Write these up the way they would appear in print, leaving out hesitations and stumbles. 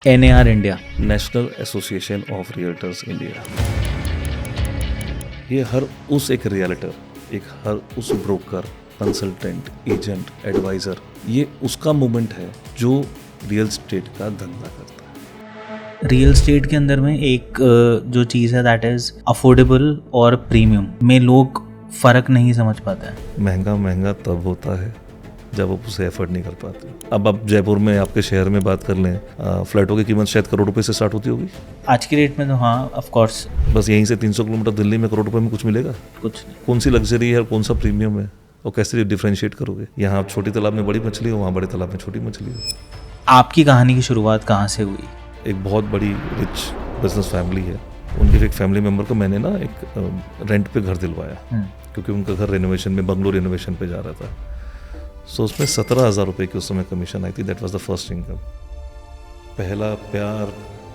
NAR India. National association of realtors India. ये हर उस एक रियल्टर, हर उस ब्रोकर, कंसल्टेंट, एजेंट, एडवाइज़र, ये उसका मूवमेंट है जो रियल स्टेट का धंधा करता है। रियल स्टेट के अंदर में एक जो चीज़ है दैट इज़ अफोर्डेबल और प्रीमियम में लोग फ़र्क नहीं समझ पाते हैं। महंगा तब होता है जब आप उसे एफर्ट नहीं कर पाते। अब आप जयपुर में, आपके शहर में बात कर लें, फ्लैटों की कीमत शायद करोड़ रुपए से स्टार्ट होती होगी आज की डेट में तो हाँ, ऑफ कोर्स। बस यहीं से 300 किलोमीटर दिल्ली में करोड़ रुपए में कुछ मिलेगा? कुछ नहीं। कौन सी लग्जरी है और कौन सा प्रीमियम है, और कैसे डिफ्रेंशिएट करोगे? यहाँ आप छोटी तालाब में बड़ी मछली हो, वहाँ बड़े तालाब में छोटी मछली हो। आपकी कहानी की शुरुआत कहाँ से हुई? एक बहुत बड़ी रिच बिजनेस फैमिली है, उनके एक फैमिली मेम्बर को मैंने ना एक रेंट पे घर दिलवाया, क्योंकि उनका घर रेनोवेशन में, बंगलो रेनोवेशन पे जा रहा था। सो उसमें 17,000 रुपये की उस समय कमीशन आई थी। That was the first income. पहला प्यार,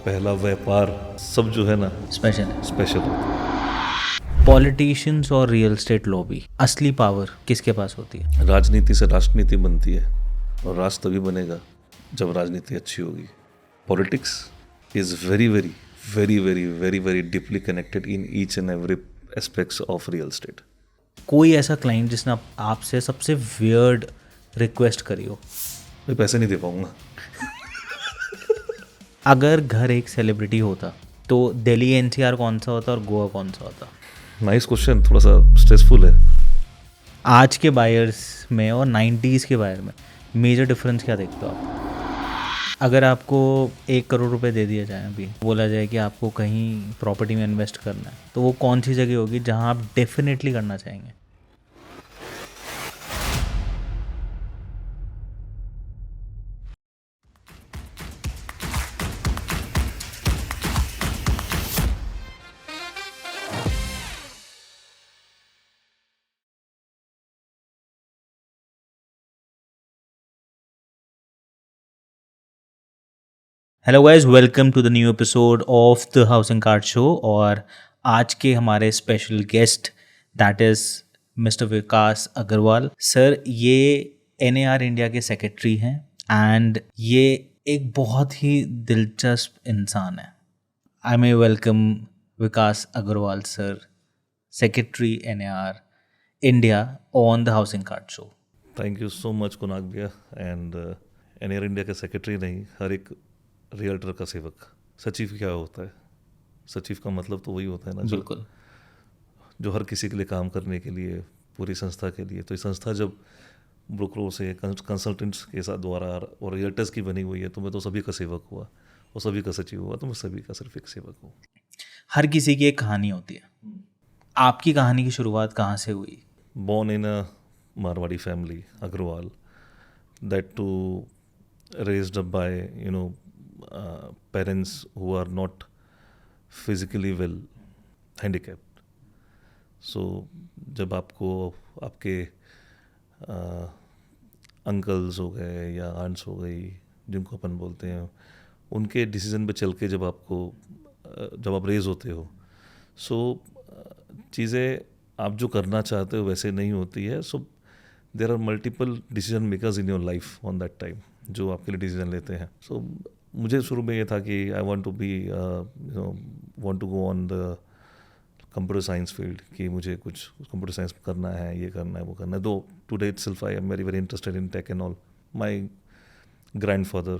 पहला व्यापार, सब जो है ना स्पेशल है। स्पेशल होता है। पॉलिटिशियंस और रियल स्टेट लॉबी, असली पावर किसके पास होती है? राजनीति से राष्ट्रनीति बनती है, और राष्ट्र तभी बनेगा जब राजनीति अच्छी होगी। Politics is very very very very very very deeply connected in each and every aspects of real estate. कोई ऐसा क्लाइंट जिसने आपसे सबसे वियर्ड रिक्वेस्ट करी हो? मैं पैसे नहीं दे पाऊंगा। अगर घर एक सेलिब्रिटी होता तो दिल्ली NCR कौन सा होता और गोवा कौन सा होता? नाइस क्वेश्चन, थोड़ा सा स्ट्रेसफुल है। आज के बायर्स में और 90s के बायर में मेजर डिफरेंस क्या देखते हो आप? अगर आपको 1 करोड़ रुपए दे दिया जाए, अभी बोला जाए कि आपको कहीं प्रॉपर्टी में इन्वेस्ट करना है, तो वो कौन सी जगह होगी जहां आप डेफिनेटली करना चाहेंगे? Hello guys, welcome to the new episode of the housing card show. और आज के हमारे special guest that is mister Vikas Agarwal sir. ये NAR इंडिया के सेक्रेटरी हैं एंड ये एक बहुत ही दिलचस्प इंसान है। I may welcome Vikas Agarwal sir, secretary NAR India on the housing card show. Thank you so much कुनाक भैया। एंड एनएयर इंडिया के सेक्रेटरी नहीं, हर एक रियल्टर का सेवक। सचिव क्या होता है? सचिव का मतलब तो वही होता है ना, बिल्कुल। जो हर किसी के लिए काम करने के लिए, पूरी संस्था के लिए। तो ये संस्था जब ब्रोकरों से, कंसल्टेंट्स के साथ द्वारा और रियल्टर्स की बनी हुई है, तो मैं तो सभी का सेवक हुआ और सभी का सचिव हुआ, तो मैं सभी का सिर्फ एक सेवक हूँ। हर किसी की एक कहानी होती है। आपकी कहानी की शुरुआत कहाँ से हुई? Born in a Marwadi family, Agrawal, that too raised up by parents who are not physically well, handicapped. So जब आपको आपके अंकल्स हो गए या आंट्स हो गई, जिनको अपन बोलते हैं, उनके डिसीजन पे चल के जब आप रेज होते हो, सो चीज़ें आप जो करना चाहते हो वैसे नहीं होती है। So there are multiple decision makers in your life on that time, जो आपके लिए डिसीजन लेते हैं। सो मुझे शुरू में ये था कि I want to be want to go on the computer science field, कि मुझे कुछ कंप्यूटर साइंस करना है, ये करना है, वो करना है। Though today itself I am very very interested in tech and all. My grandfather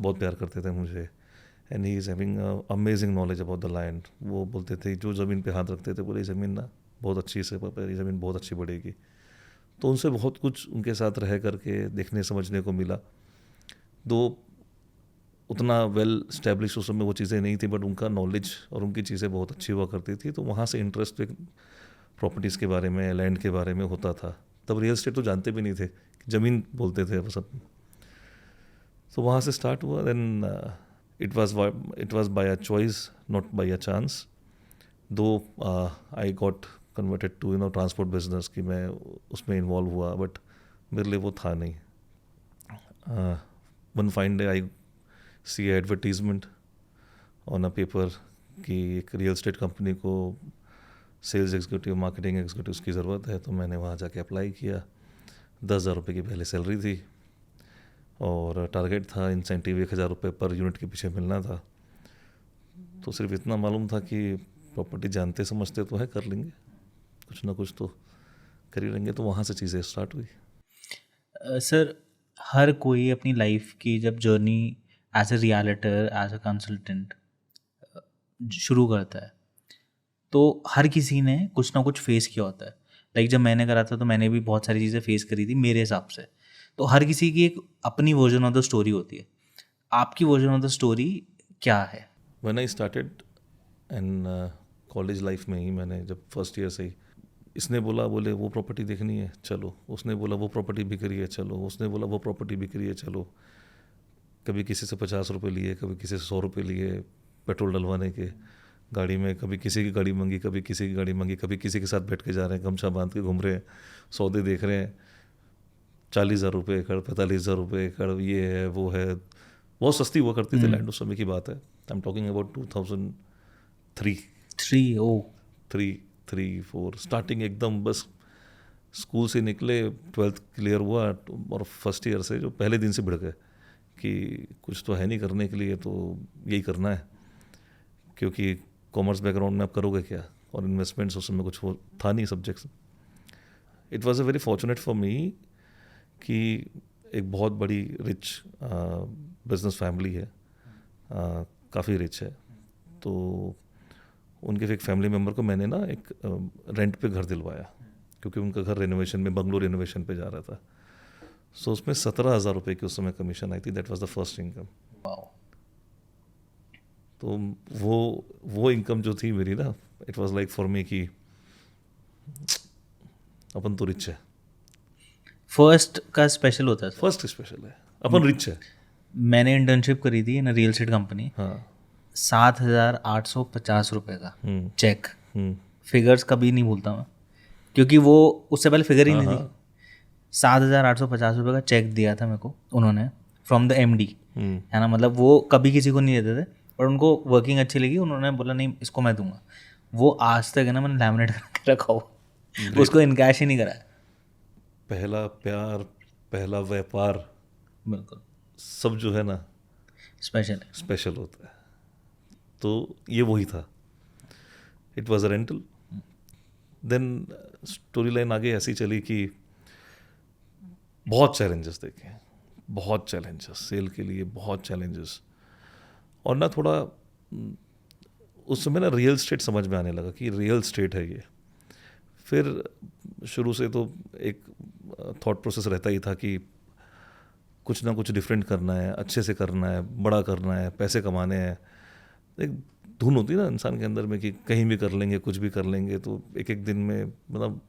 बहुत प्यार करते थे मुझे, and he is having amazing knowledge about the land. वो बोलते थे, जो ज़मीन पे हाथ रखते थे, बोले ज़मीन ना बहुत अच्छी से, ये ज़मीन बहुत अच्छी बढ़ेगी। तो उनसे बहुत कुछ उनके साथ रह करके देखने समझने को मिला। दो उतना वेल स्टैब्लिश उस समय वो चीज़ें नहीं थी, बट उनका नॉलेज और उनकी चीज़ें बहुत अच्छी हुआ करती थी। तो वहाँ से इंटरेस्ट प्रॉपर्टीज़ के बारे में, लैंड के बारे में होता था। तब रियल स्टेट तो जानते भी नहीं थे, ज़मीन बोलते थे बस सब। तो वहाँ से स्टार्ट हुआ। Then it was by a choice, not by a chance. Though I got converted to transport business, कि मैं उसमें इन्वॉल्व हुआ, बट मेरे लिए वो था नहीं। One fine day I see a advertisement on a paper कि एक रियल स्टेट कंपनी को सेल्स एग्जीक्यूटिव, मार्केटिंग एग्जीक्यूटिव की ज़रूरत है। तो मैंने वहाँ जाके अप्लाई किया। 10,000 रुपये की पहले सैलरी थी। और टारगेट था इंसेंटिव 1,000 रुपये पर यूनिट के पीछे मिलना था। तो सिर्फ इतना मालूम था कि प्रॉपर्टी जानते समझते तो है, कर लेंगे कुछ ना कुछ तो कर ही लेंगे। तो वहाँ से चीज़ें स्टार्ट हुई। सर, हर कोई अपनी लाइफ की जब journey as a realtor, as a consultant शुरू करता है, तो हर किसी ने कुछ ना कुछ फेस किया होता है। लाइक जब मैंने करा था तो मैंने भी बहुत सारी चीज़ें फेस करी थी मेरे हिसाब से। तो हर किसी की एक अपनी वर्जन ऑफ द स्टोरी होती है। आपकी वर्जन ऑफ द स्टोरी क्या है? When I started and college life में ही मैंने जब फर्स्ट ईयर से ही इसने बोले वो प्रॉपर्टी देखनी है चलो, उसने बोला वो प्रॉपर्टी बिक रही है चलो, उसने बोला वो प्रॉपर्टी बिक रही है चलो। कभी किसी से 50 रुपये लिए, कभी किसी से 100 रुपये लिए पेट्रोल डलवाने के गाड़ी में, कभी किसी की गाड़ी मंगी, कभी किसी की गाड़ी मंगी, कभी किसी के साथ बैठ के जा रहे हैं, गमछा बांध के घूम रहे हैं, सौदे देख रहे हैं, 40,000 रुपये एकड़, 45,000 रुपये एकड़, ये है वो है। बहुत सस्ती हुआ करती थी लैंड उस समय की बात है। I am talking about 2003 3 4 starting एकदम बस स्कूल से निकले, 12th क्लियर हुआ और फर्स्ट ईयर से जो पहले दिन से भिड़ गए कि कुछ तो है नहीं करने के लिए, तो यही करना है। क्योंकि कॉमर्स बैकग्राउंड में आप करोगे क्या, और इन्वेस्टमेंट्स उस समय कुछ वो था नहीं subjects. It was a very fortunate for me कि एक बहुत बड़ी रिच बिजनेस फैमिली है, काफ़ी रिच है। तो उनके एक फैमिली मेम्बर को मैंने ना एक रेंट पे घर दिलवाया, क्योंकि उनका घर रेनोवेशन में, बंगलो रेनोवेशन पे जा रहा था। सो उसमें 17,000 रुपये की उस समय कमीशन आई थी। That was the first income. तो वो इनकम जो थी मेरी ना, it was like for me कि अपन तो रिच है। फर्स्ट का स्पेशल होता है सर। फर्स्ट स्पेशल है, अपन रिच है। मैंने इंटर्नशिप करी थी इन रियल एस्टेट कंपनी। हाँ 7,850 रुपये का चेक। हम्म, फिगर्स कभी नहीं भूलता मैं, क्योंकि वो उससे पहले फिगर ही हाँ, नहीं थी। 7,850 रुपये का चेक दिया था मेरे को उन्होंने, फ्रॉम द MD, है ना। मतलब वो कभी किसी को नहीं देते थे, पर उनको वर्किंग अच्छी लगी, उन्होंने बोला नहीं इसको मैं दूंगा। वो आज तक है ना, मैंने लैमिनेट करके रखा हुआ, उसको इनकैश ही नहीं कराया। पहला प्यार, पहला व्यापार, बिल्कुल सब जो है ना स्पेशल है। स्पेशल होता है। तो ये वही था। It was a rental. Then story line आगे ऐसी चली कि बहुत चैलेंजेस देखे, बहुत चैलेंजेस सेल के लिए, बहुत चैलेंजेस। और ना थोड़ा उस समय ना रियल स्टेट समझ में आने लगा कि रियल स्टेट है ये। फिर शुरू से तो एक थॉट प्रोसेस रहता ही था कि कुछ ना कुछ डिफरेंट करना है, अच्छे से करना है, बड़ा करना है, पैसे कमाने हैं। एक धुन होती है ना इंसान के अंदर में कि कहीं भी कर लेंगे, कुछ भी कर लेंगे। तो एक एक दिन में, मतलब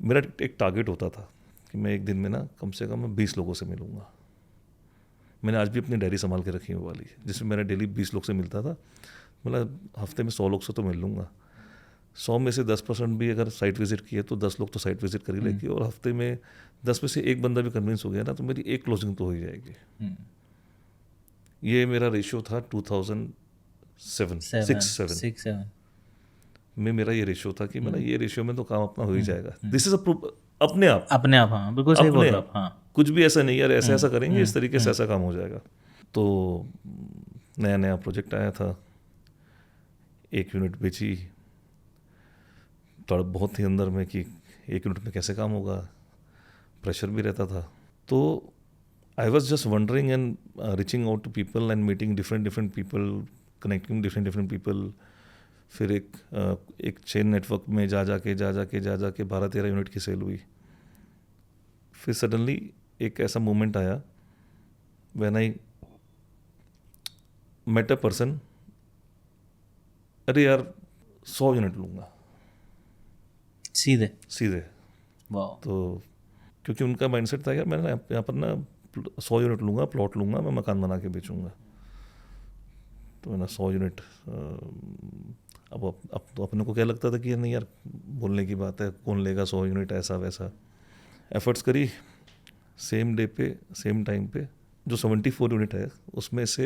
मेरा एक टारगेट होता था कि मैं एक दिन में ना कम से कम 20 लोगों से मिलूँगा। मैंने आज भी अपनी डायरी संभाल के रखी है वाली, जिसमें मैंने डेली 20 लोग से मिलता था। मतलब हफ्ते में 100 लोग से तो मिल लूँगा। 100 में से 10% भी अगर साइट विजिट किए तो 10 लोग तो साइट विजिट कर ही लेंगे। और हफ्ते में 10 में से एक बंदा भी कन्विंस हो गया ना, तो मेरी एक क्लोजिंग तो हो ही जाएगी। ये मेरा रेशियो था 2007 में। मेरा ये रेशियो था कि मेरा ये रेशियो में तो काम अपना हो ही जाएगा। दिस इज अपने आप अपने आप। हाँ बिल्कुल सही बोल रहे हो आप। हाँ कुछ भी ऐसा नहीं यार, ऐसा ऐसा करेंगे, इस तरीके से ऐसा काम हो जाएगा। तो नया नया प्रोजेक्ट आया था, 1 यूनिट बेची। थोड़ा बहुत ही अंदर में कि 1 यूनिट में कैसे काम होगा, प्रेशर भी रहता था। तो I was just wandering and reaching out to people and meeting different people, connecting different people. फिर एक चेन नेटवर्क में जा जाके 12-13 यूनिट की सेल हुई। फिर सडनली एक ऐसा मोमेंट आया when I met a person, अरे यार 100 यूनिट लूँगा सीधे। वाह। तो क्योंकि उनका माइंडसेट था यार मैं यहाँ पर ना 100 यूनिट लूँगा, प्लॉट लूँगा, मैं मकान बना के बेचूँगा। तो मैंने 100 यूनिट, अब तो अपने को क्या लगता था कि नहीं यार बोलने की बात है, कौन लेगा 100 यूनिट, ऐसा वैसा। एफर्ट्स करी, सेम डे पे सेम टाइम पे जो 74 यूनिट है उसमें से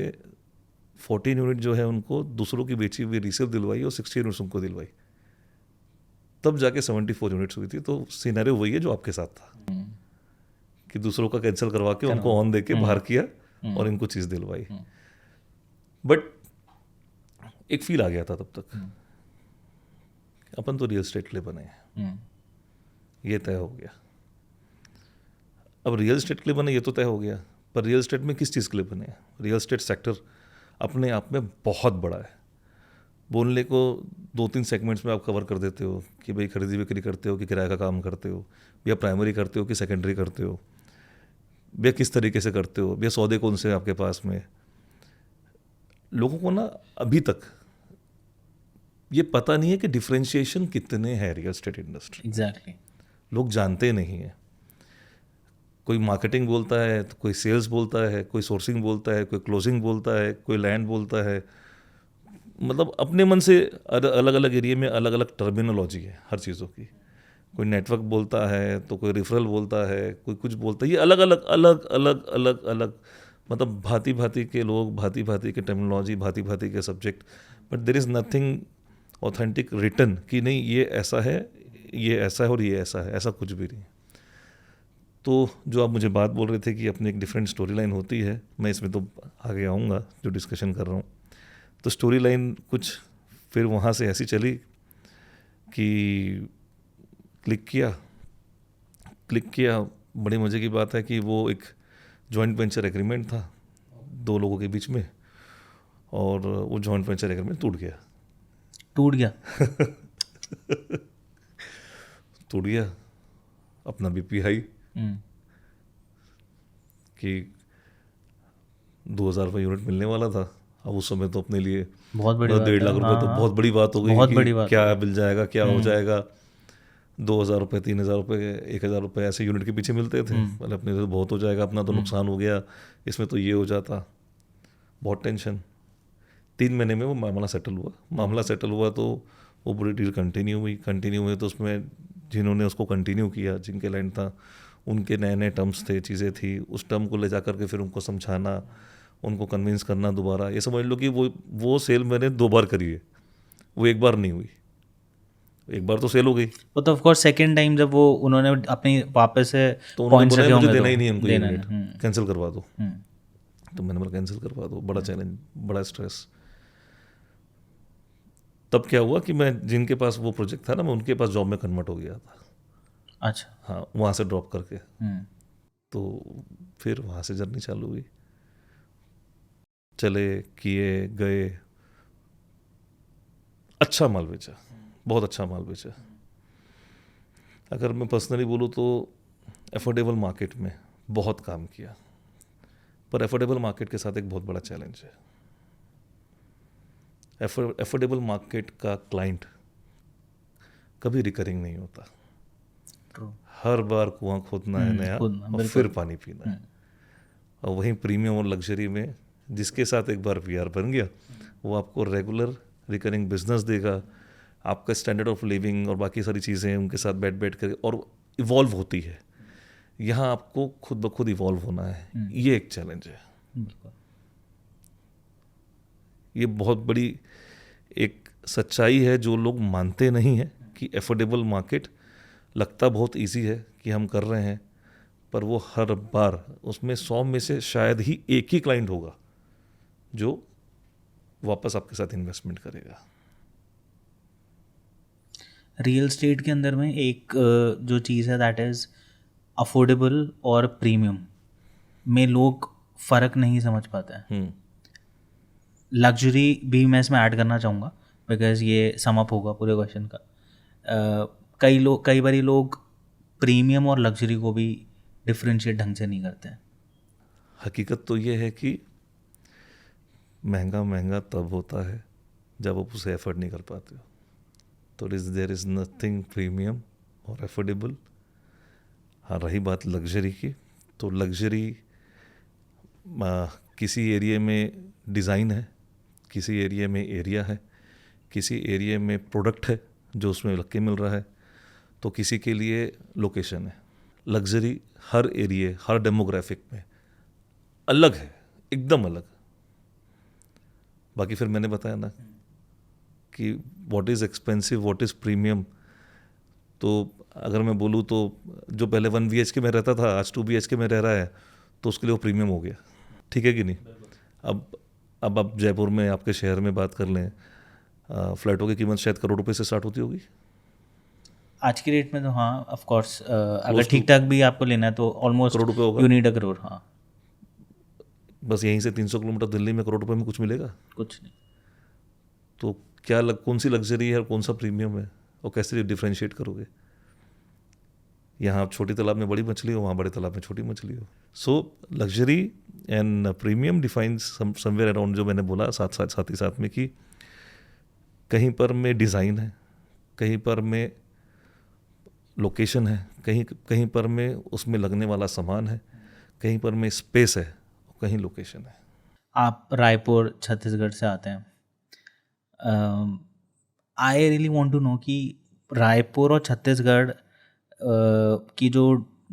14 यूनिट जो है उनको दूसरों की बेची हुई रिसीव दिलवाई और 60 यूनिट्स उनको दिलवाई, तब जाके 74 यूनिट्स हुई थी। तो सिनेरियो वही है जो आपके साथ था कि दूसरों का कैंसिल करवा के उनको ऑन दे के बाहर किया और इनको चीज़ दिलवाई। बट एक फील आ गया था तब तक, अपन तो रियल एस्टेट के लिए बने हैं, ये तय हो गया। अब रियल एस्टेट के लिए बने ये तो तय हो गया, पर रियल एस्टेट में किस चीज़ के लिए बने हैं? रियल एस्टेट सेक्टर अपने आप में बहुत बड़ा है। बोलने को 2-3 सेगमेंट्स में आप कवर कर देते हो कि भाई खरीदी बिक्री करते हो कि किराए का काम करते हो, या प्राइमरी करते हो कि सेकेंडरी करते हो, या किस तरीके से करते हो, या सौदे कौन से हैं आपके पास में। लोगों को ना अभी तक ये पता नहीं है कि डिफरेंशिएशन कितने हैं रियल एस्टेट इंडस्ट्री। एग्जैक्टली। लोग जानते नहीं हैं। कोई मार्केटिंग बोलता है तो कोई सेल्स बोलता है, कोई सोर्सिंग बोलता है, कोई क्लोजिंग बोलता है, कोई लैंड बोलता है। मतलब अपने मन से अलग अलग एरिया में अलग अलग टर्मिनोलॉजी है हर चीज़ों की। कोई नेटवर्क बोलता है तो कोई रेफरल बोलता है, कोई कुछ बोलता है। ये अलग अलग अलग अलग अलग अलग मतलब भांति भांति के लोग, भांति भांति के टर्मिनोलॉजी, भांति भांति के subject, but there is nothing authentic written कि नहीं ये ऐसा है, ये ऐसा है और ये ऐसा है, ऐसा कुछ भी नहीं। तो जो आप मुझे बात बोल रहे थे कि अपनी एक डिफरेंट स्टोरी लाइन होती है, मैं इसमें तो आगे आऊँगा जो डिस्कशन कर रहा हूँ। तो स्टोरी लाइन कुछ फिर वहाँ से ऐसी चली कि क्लिक किया। बड़ी मज़े की बात है कि वो एक जॉइंट वेंचर एग्रीमेंट था 2 लोगों के बीच में, और वो जॉइंट वेंचर एग्रीमेंट टूट गया। टूट गया। अपना बीपी हाई कि 2,000 रुपये यूनिट मिलने वाला था। अब उस समय तो अपने लिए बहुत बड़ी बात 1.5 लाख रुपये तो बहुत बड़ी बात हो गई। बहुत कि बड़ी बात क्या मिल जाएगा, क्या हो जाएगा। 2,000 रुपये, 3,000 रुपये, 1,000 रुपये ऐसे यूनिट के पीछे मिलते थे। मतलब अपने तो बहुत हो जाएगा, अपना तो नुकसान हो गया, इसमें तो ये हो जाता। बहुत टेंशन। 3 महीने में वो मामला सेटल हुआ तो वो पूरी डील कंटिन्यू हुई तो उसमें जिन्होंने उसको कंटिन्यू किया, जिनके लैंड था, उनके नए नए टर्म्स थे, चीज़ें थी। उस टर्म को ले जा करके फिर उनको समझाना, उनको कन्विंस करना दोबारा। ये समझ लो कि वो सेल मैंने 2 बार करी है, वो एक बार नहीं हुई। एक बार तो सेल हो गई, वो तो ऑफ कोर्स सेकंड टाइम जब वो उन्होंने अपनी वापस से तो उन्होंने points बोला रखे मुझे होंगे देना तो ही नहीं है उनको देना यूनिट, है। कैंसिल करवा दो। तो मैंने बोला कैंसिल करवा दो। बड़ा चैलेंज, बड़ा स्ट्रेस। तब क्या हुआ कि मैं जिनके पास वो प्रोजेक्ट था ना, मैं उनके पास जॉब में कन्वर्ट हो गया था। अच्छा। हाँ, वहाँ से ड्रॉप करके। तो फिर वहाँ से जर्नी चालू हुई। चले, किए, गए, अच्छा माल बेचा, बहुत अच्छा माल बेचा। अगर मैं पर्सनली बोलूँ तो एफोर्डेबल मार्केट में बहुत काम किया, पर एफोर्डेबल मार्केट के साथ एक बहुत बड़ा चैलेंज है। एफोर्डेबल मार्केट का क्लाइंट कभी रिकरिंग नहीं होता। हर बार कुआं खोदना है नया और फिर पानी पीना है। और वहीं प्रीमियम और लग्जरी में जिसके साथ एक बार पीआर बन गया, वो आपको रेगुलर रिकरिंग बिजनेस देगा। आपका स्टैंडर्ड ऑफ लिविंग और बाकी सारी चीज़ें उनके साथ बैठ कर और इवॉल्व होती है। यहाँ आपको खुद ब खुद इवॉल्व होना है। ये एक चैलेंज है। ये बहुत बड़ी एक सच्चाई है जो लोग मानते नहीं हैं कि एफोर्डेबल मार्केट लगता बहुत इजी है कि हम कर रहे हैं, पर वो हर बार उसमें 100 में से शायद ही एक ही क्लाइंट होगा जो वापस आपके साथ इन्वेस्टमेंट करेगा। रियल स्टेट के अंदर में एक जो चीज़ है दैट इज़ अफोर्डेबल और प्रीमियम में लोग फ़र्क नहीं समझ पाते हैं। लग्जरी भी मैं इसमें ऐड करना चाहूँगा बिकॉज ये सम अप होगा पूरे क्वेश्चन का। कई बारी लोग प्रीमियम और लग्जरी को भी डिफ्रेंशिएट ढंग से नहीं करते हैं। हकीकत तो ये है कि महंगा तब होता है जब आप उसे एफर्ड नहीं कर पाते हो। तो देयर इज़ नथिंग प्रीमियम और एफोर्डेबल। हाँ, रही बात लग्जरी की, तो लग्जरी किसी एरिया में डिज़ाइन है, किसी एरिया में एरिया है, किसी एरिया में प्रोडक्ट है जो उसमें लग के मिल रहा है, तो किसी के लिए लोकेशन है। लग्जरी हर एरिया, हर डेमोग्राफिक में अलग है, एकदम अलग। बाकी फिर मैंने बताया ना कि what is expensive, what is premium, तो अगर मैं बोलूँ तो जो पहले 1 BHK में रहता था आज 2 BHK में रह रहा है, तो उसके लिए वो प्रीमियम हो गया। ठीक है कि नहीं? अब आप जयपुर में, आपके शहर में बात कर लें, फ्लैटों की कीमत शायद करोड़ रुपए से स्टार्ट होती होगी। आज की डेट में तो हाँ ऑफ कोर्स, अगर Close to ठीक ठाक भी आपको लेना है तो ऑलमोस्ट करोड़ रुपए होगा। You need a crore. हाँ, बस यहीं से 300 किलोमीटर दिल्ली में करोड़ रुपए में कुछ मिलेगा? कुछ नहीं। तो कौन सी लग्जरी है और कौन सा प्रीमियम है, और कैसे डिफ्रेंशिएट करोगे? यहाँ आप छोटी तालाब में बड़ी मछली हो, वहाँ बड़े तालाब में छोटी मछली हो। So luxury and premium defines somewhere around, जो मैंने बोला साथ ही साथ में, कि कहीं पर में डिज़ाइन है, कहीं पर में लोकेशन है, कहीं पर में उसमें लगने वाला सामान है, कहीं पर में स्पेस है, कहीं लोकेशन है। आप रायपुर छत्तीसगढ़ से आते हैं, I really want to know कि रायपुर और छत्तीसगढ़ की जो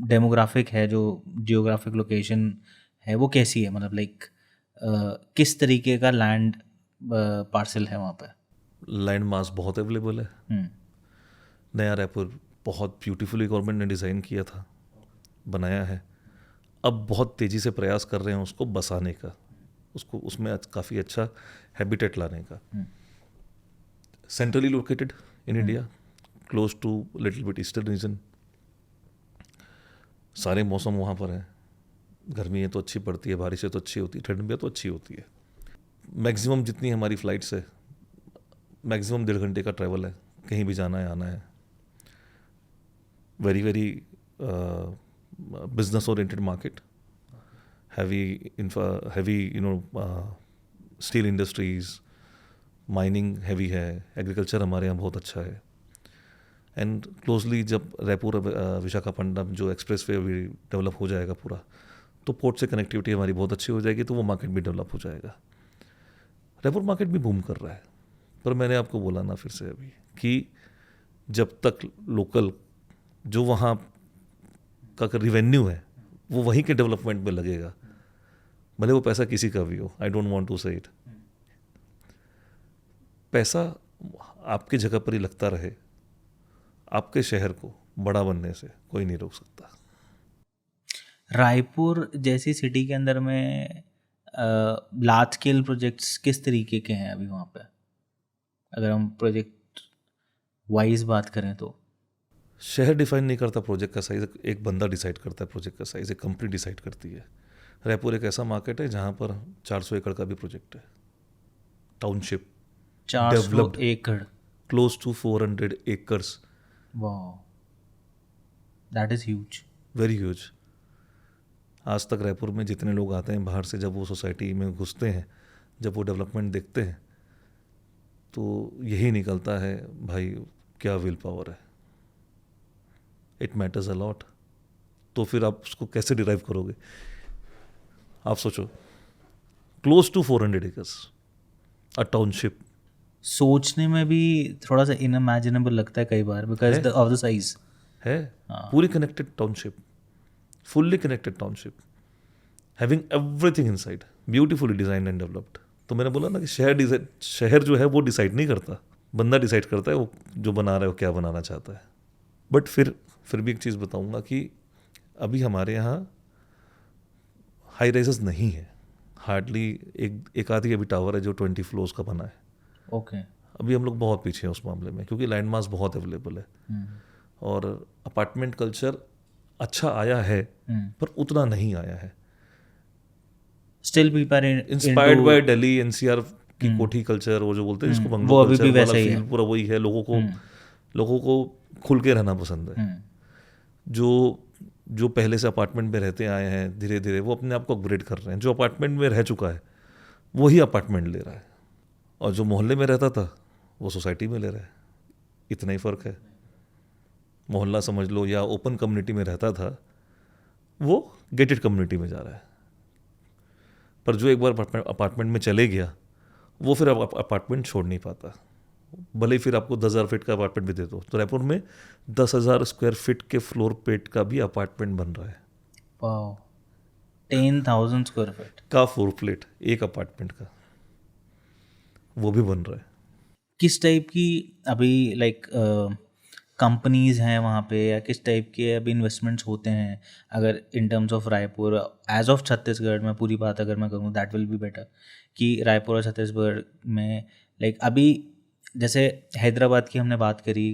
डेमोग्राफिक है, जो जियोग्राफिक लोकेशन है, वो कैसी है? मतलब लाइक किस तरीके का लैंड पार्सल है वहाँ पे? लैंड मास बहुत अवेलेबल है। हम्म, नया रायपुर बहुत ब्यूटीफुली गवर्नमेंट ने डिज़ाइन किया था, बनाया है। अब बहुत तेज़ी से प्रयास कर रहे हैं उसको बसाने का, उसमें काफ़ी अच्छा हैबिटेट लाने का। Centrally located in India, close to little bit eastern region. सारे मौसम वहाँ पर हैं। गर्मी है तो अच्छी पड़ती है, बारिश है तो अच्छी होती है, ठंड में तो अच्छी होती है। मैक्सिमम जितनी हमारी फ़्लाइट्स है, मैक्सिमम 1.5 घंटे का ट्रैवल है, कहीं भी जाना है आना है। Very very business oriented market, heavy steel industries, mining heavy है, एग्रीकल्चर हमारे यहाँ बहुत अच्छा है। एंड क्लोजली जब रायपुर विशाखापट्टनम जो एक्सप्रेस वे भी डेवलप हो जाएगा पूरा, तो पोर्ट से कनेक्टिविटी हमारी बहुत अच्छी हो जाएगी, तो वो मार्केट भी डेवलप हो जाएगा। रायपुर मार्केट भी बूम कर रहा है, पर मैंने आपको बोला ना फिर से अभी कि जब तक लोकल जो वहाँ का रिवेन्यू है वो वहीं के डेवलपमेंट में लगेगा, भले वो पैसा किसी का भी हो, आई डोंट वांट टू से इट, पैसा आपकी जगह पर ही लगता रहे, आपके शहर को बड़ा बनने से कोई नहीं रोक सकता। रायपुर जैसी सिटी के अंदर में लार्ज स्केल प्रोजेक्ट्स किस तरीके के हैं अभी वहाँ पे? अगर हम प्रोजेक्ट वाइज बात करें तो शहर डिफाइन नहीं करता प्रोजेक्ट का साइज़, एक बंदा डिसाइड करता है प्रोजेक्ट का साइज़, एक कंपनी डिसाइड करती है। रायपुर एक ऐसा मार्केट है जहाँ पर 400 एकड़ का भी प्रोजेक्ट है, टाउनशिप 400 डेवलप्ड, एकड़ क्लोज टू 400 एकर्स, वाह, that is huge. Very huge. आज तक रायपुर में जितने लोग आते हैं बाहर से, जब वो सोसाइटी में घुसते हैं, जब वो डेवलपमेंट देखते हैं, तो यही निकलता है भाई क्या विल पावर है, इट मैटर्स अ लॉट। तो फिर आप उसको कैसे डिराइव करोगे? आप सोचो, close to 400 acres, a township. सोचने में भी थोड़ा सा इनइमेजिनेबल लगता है कई बार बिकॉज ऑफ द साइज है पूरी connected township, fully connected township, having everything inside, beautifully designed and developed. तो मैंने बोला ना कि शहर जो है वो डिसाइड नहीं करता, बंदा डिसाइड करता है वो जो बना रहा है वो क्या बनाना चाहता है। बट फिर भी एक चीज़ बताऊंगा कि अभी हमारे यहाँ हाई राइजेस नहीं है, हार्डली एक आधी अभी टावर है जो 20 फ्लोर्स का बना है। ओके। अभी हम लोग बहुत पीछे हैं उस मामले में, क्योंकि लैंड मास बहुत अवेलेबल है और अपार्टमेंट कल्चर अच्छा आया है पर उतना नहीं आया है। Still people inspired by Delhi NCR की कोठी कल्चर, वो जो बोलते हैं जिसको बंगलो कल्चर वाला फील पूरा वही है। लोगों को खुल के रहना पसंद है। जो पहले से अपार्टमेंट में रहते आए हैं, धीरे धीरे वो अपने आप को अपग्रेड कर रहे हैं। जो अपार्टमेंट में रह चुका है वही अपार्टमेंट ले रहा है, और जो मोहल्ले में रहता था वो सोसाइटी में ले रहा है। इतना ही फ़र्क है। मोहल्ला समझ लो या ओपन कम्युनिटी में रहता था, वो गेटेड कम्युनिटी में जा रहा है। पर जो एक बार अपार्टमेंट में चले गया वो फिर अब अपार्टमेंट छोड़ नहीं पाता, भले ही फिर आपको 10,000 फीट का अपार्टमेंट भी दे दो। तो रायपुर में 10,000 स्क्वायर फीट के फ्लोर प्लेट का भी अपार्टमेंट बन रहा है। वाओ, 10,000 स्क्वायर फीट का फ्लोर प्लेट एक अपार्टमेंट का, वो भी बन रहा है। किस टाइप की अभी लाइक कंपनीज़ हैं वहाँ पे, या किस टाइप के अभी इन्वेस्टमेंट्स होते हैं अगर in terms of Raipur as of Chhattisgarh में? पूरी बात अगर मैं करूँ दैट विल बी बेटर, कि रायपुर और छत्तीसगढ़ में लाइक अभी जैसे हैदराबाद की हमने बात करी,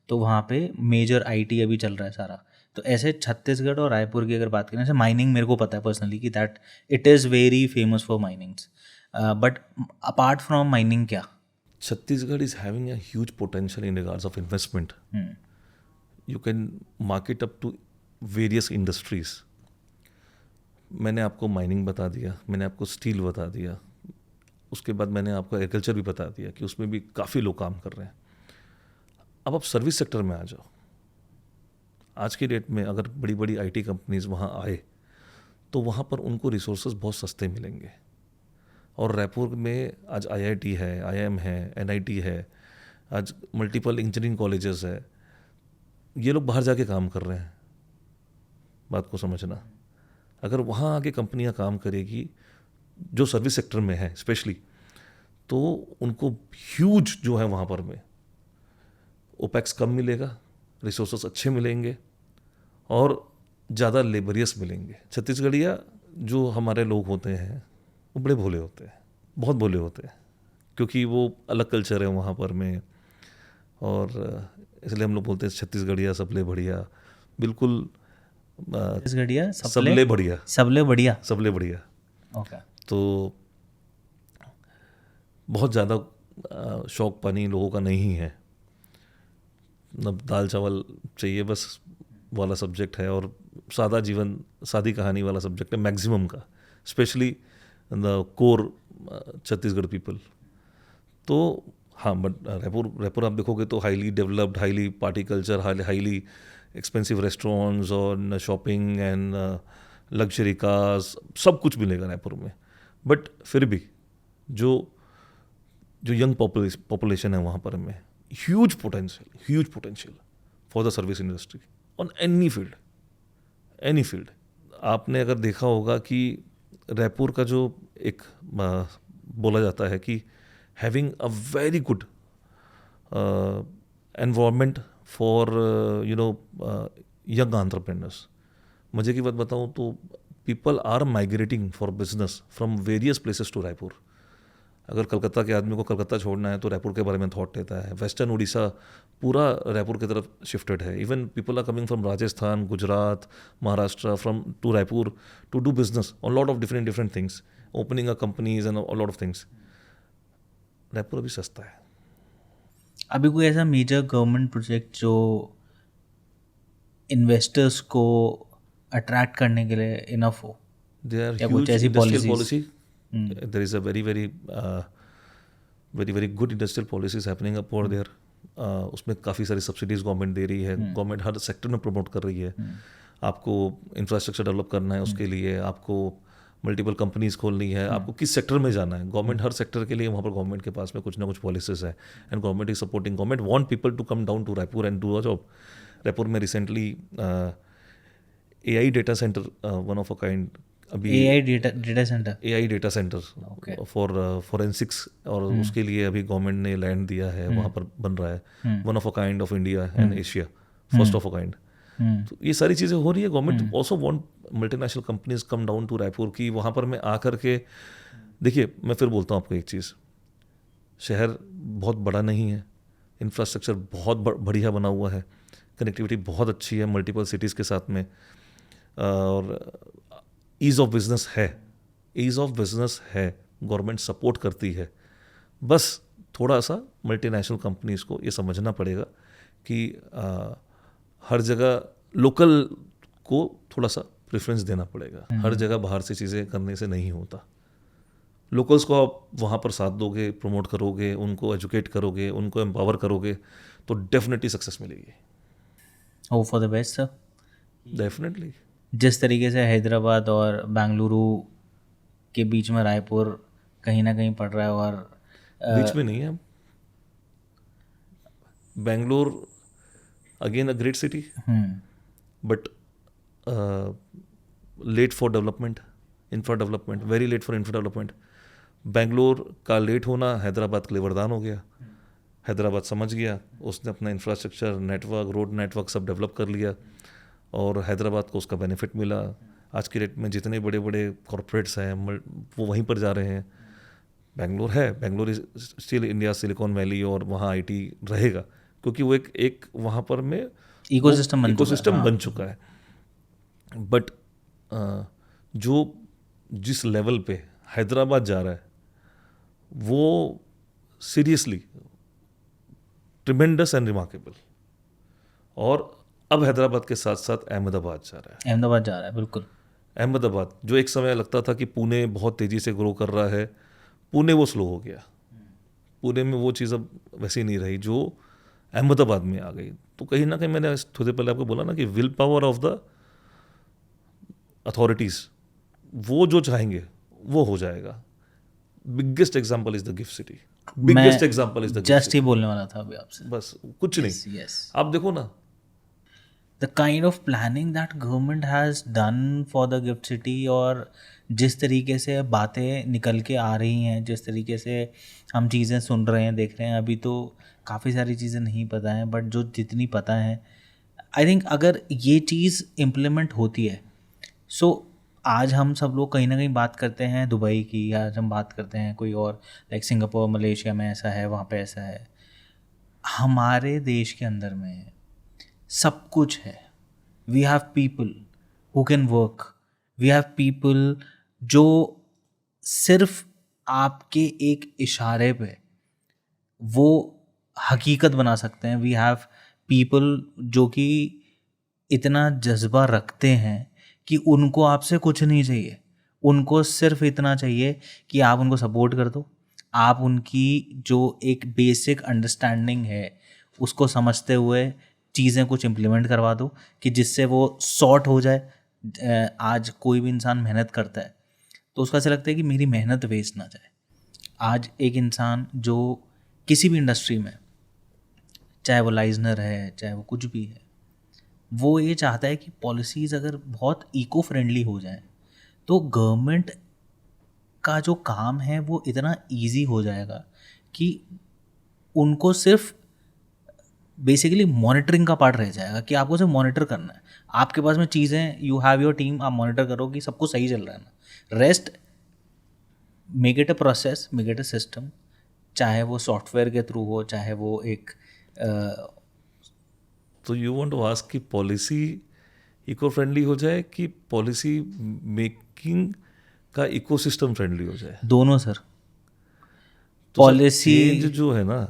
तो वहाँ पे मेजर आईटी अभी चल रहा है सारा। तो ऐसे छत्तीसगढ़ और रायपुर की अगर बात करें, जैसे माइनिंग मेरे को पता है पर्सनली कि that it is very famous for minings, but apart from mining क्या? Chhattisgarh is having a huge potential in regards of investment. You can mark it up to various industries. मैंने आपको mining बता दिया, मैंने आपको steel बता दिया, उसके बाद मैंने आपको एग्रीकल्चर भी बता दिया कि उसमें भी काफ़ी लोग काम कर रहे हैं। अब आप सर्विस सेक्टर में आ जाओ। आज की डेट में अगर बड़ी बड़ी आईटी कंपनीज वहाँ आए तो वहाँ पर उनको रिसोर्सेज बहुत सस्ते मिलेंगे। और रायपुर में आज आईआईटी है, आईआईएम है, एनआईटी है, आज मल्टीपल इंजीनियरिंग कॉलेजेस है। ये लोग बाहर जाके काम कर रहे हैं, बात को समझना। अगर वहाँ आके कंपनियाँ काम करेगी जो सर्विस सेक्टर में है स्पेशली, तो उनको ह्यूज जो है वहाँ पर में ओपेक्स कम मिलेगा, रिसोर्सेस अच्छे मिलेंगे और ज़्यादा लेबरियस मिलेंगे। छत्तीसगढ़िया जो हमारे लोग होते हैं वो बड़े भोले होते हैं, बहुत भोले होते हैं, क्योंकि वो अलग कल्चर है वहाँ पर में। और इसलिए हम लोग बोलते हैं छत्तीसगढ़िया सबले बढ़िया, बिल्कुल छत्तीसगढ़िया सबले बढ़िया, सबले बढ़िया। सबले बढ़िया। ओके। तो बहुत ज़्यादा शौक पानी लोगों का नहीं है, अब दाल चावल चाहिए बस वाला सब्जेक्ट है, और सादा जीवन, सादी कहानी वाला सब्जेक्ट है मैक्सिमम का, specially the core Chhattisgarh people. तो हाँ, बट रायपुर आप देखोगे तो highly developed, highly party culture, highly expensive restaurants और शॉपिंग एंड लग्जरी कार्स, सब कुछ मिलेगा रायपुर में। बट फिर भी जो यंग पॉपुलेशन है वहाँ पर में, huge potential for the service industry on any field. आपने अगर देखा होगा कि रायपुर का जो एक बोला जाता है कि having a very good environment for young entrepreneurs. मजे की बात बताऊं तो people are migrating for business from various places to Raipur. अगर कलकत्ता के आदमी को कलकत्ता छोड़ना है तो रायपुर के बारे में थॉट लेता है। वेस्टर्न उड़ीसा पूरा रायपुर की तरफ शिफ्टेड है। Even people are coming from Rajasthan, Gujarat, Maharashtra from to Raipur to do business on lot of different things, opening a companies and lot of things. Raipur अभी सस्ता है। अभी कोई ऐसा मेजर गवर्नमेंट प्रोजेक्ट जो इन्वेस्टर्स को अट्रैक्ट करने के लिए इनफ हो? There are या huge कुछ ऐसी industrial policies? policy. There is a very good industrial policies happening up over there. उसमें काफ़ी सारी सब्सिडीज गवर्नमेंट दे रही है। गवर्नमेंट हर सेक्टर में प्रमोट कर रही है। आपको इंफ्रास्ट्रक्चर डेवलप करना है, उसके लिए आपको मल्टीपल कंपनीज खोलनी है, आपको किस सेक्टर में जाना है, गवर्नमेंट हर सेक्टर के लिए वहाँ पर गवर्नमेंट के पास में कुछ ना कुछ पॉलिसीज है। And government is supporting, government want people to come down to Raipur and do a job. Raipur में recently AI data centre, one of a kind, अभी AI data centre, AI data centre for forensics, और उसके लिए अभी government ने land दिया है, वहाँ पर बन रहा है। One of a kind of India and Asia, first of a kind. तो ये सारी चीज़ें हो रही है। Government also want multinational companies come down to Raipur की वहाँ पर मैं आकर के देखिए। मैं फिर बोलता हूँ आपको एक चीज़, शहर बहुत बड़ा नहीं है, इंफ्रास्ट्रक्चर बहुत बढ़िया बना हुआ है, कनेक्टिविटी बहुत अच्छी है मल्टीपल सिटीज़ के साथ में, और ईज़ ऑफ बिजनेस है, गवर्नमेंट सपोर्ट करती है। बस थोड़ा सा मल्टीनेशनल कंपनीज को ये समझना पड़ेगा कि हर जगह लोकल को थोड़ा सा प्रेफरेंस देना पड़ेगा। हर जगह बाहर से चीज़ें करने से नहीं होता। लोकल्स को आप वहाँ पर साथ दोगे, प्रमोट करोगे, उनको एजुकेट करोगे, उनको एम्पावर करोगे, तो डेफिनेटली सक्सेस मिलेगी। Hope for the best sir. Definitely. जिस तरीके से हैदराबाद और बेंगलुरु के बीच में रायपुर कहीं ना कहीं पड़ रहा है, और बीच में नहीं है, Bangalore again a great city, but late for development, infra development, very late for infra development. Bangalore का लेट होना हैदराबाद के लिए वरदान हो गया। हैदराबाद समझ गया, उसने अपना इंफ्रास्ट्रक्चर, नेटवर्क, रोड नेटवर्क सब डेवलप कर लिया और हैदराबाद को उसका बेनिफिट मिला। आज की डेट में जितने बड़े बड़े कॉरपोरेट्स हैं वो वहीं पर जा रहे हैं। बेंगलोर है, Bangalore is still India silicon valley और वहाँ आईटी रहेगा क्योंकि वो एक वहाँ पर में इकोसिस्टम बन चुका है। बट जो जिस लेवल पे हैदराबाद जा रहा है वो सीरियसली ट्रिमेंडस एंड रिमार्केबल। और अब हैदराबाद के साथ साथ अहमदाबाद जा रहा है। बिल्कुल। अहमदाबाद जो एक समय लगता था कि पुणे बहुत तेज़ी से ग्रो कर रहा है, पुणे वो स्लो हो गया। पुणे में वो चीज़ अब वैसी नहीं रही जो अहमदाबाद में आ गई। तो कहीं ना कहीं मैंने थोड़ी देर पहले आपको बोला ना कि will power of the authorities, वो जो चाहेंगे वो हो जाएगा। Biggest example is the GIFT city, biggest example is the just ही बोलने वाला था अभी आपसे। बस कुछ नहीं। yes. आप देखो ना, the kind of planning that government has done for the gift city, और जिस तरीके से बातें निकल के आ रही हैं, जिस तरीके से हम चीज़ें सुन रहे हैं, देख रहे हैं, अभी तो काफ़ी सारी चीज़ें नहीं पता हैं, बट जो जितनी पता है आई थिंक अगर ये चीज़ इम्प्लीमेंट होती है, सो आज हम सब लोग कहीं ना कहीं बात करते हैं दुबई की, आज हम बात करते हैं कोई और लाइक सिंगापुर, मलेशिया में ऐसा है, वहाँ पे ऐसा है। हमारे देश के अंदर में सब कुछ है। We have people who can work, we have people जो सिर्फ आपके एक इशारे पे वो हकीकत बना सकते हैं। वी हैव पीपल जो कि इतना जज्बा रखते हैं कि उनको आपसे कुछ नहीं चाहिए, उनको सिर्फ इतना चाहिए कि आप उनको सपोर्ट कर दो, आप उनकी जो एक बेसिक अंडरस्टैंडिंग है उसको समझते हुए चीज़ें कुछ इम्प्लीमेंट करवा दो कि जिससे वो सॉर्ट हो जाए। आज कोई भी इंसान मेहनत करता है तो उसका ऐसा लगता है कि मेरी मेहनत वेस्ट ना जाए। आज एक इंसान जो किसी भी इंडस्ट्री में, चाहे वो लाइजनर है, चाहे वो कुछ भी है, वो ये चाहता है कि पॉलिसीज़ अगर बहुत इको फ्रेंडली हो जाए तो गवर्नमेंट का जो काम है वो इतना इजी हो जाएगा कि उनको सिर्फ बेसिकली मॉनिटरिंग का पार्ट रह जाएगा कि आपको सिर्फ मॉनिटर करना है। आपके पास में चीज़ें, यू हैव योर टीम, आप मॉनिटर करो कि सब कुछ सही चल रहा है ना। Rest make it a process, make it a system, चाहे वो सॉफ्टवेयर के थ्रू हो, चाहे वो एक तो यू वांट टू आस्क कि पॉलिसी इको फ्रेंडली हो जाए कि पॉलिसी मेकिंग का इकोसिस्टम फ्रेंडली हो जाए? दोनों सर। तो पॉलिसी चेंज जो है ना,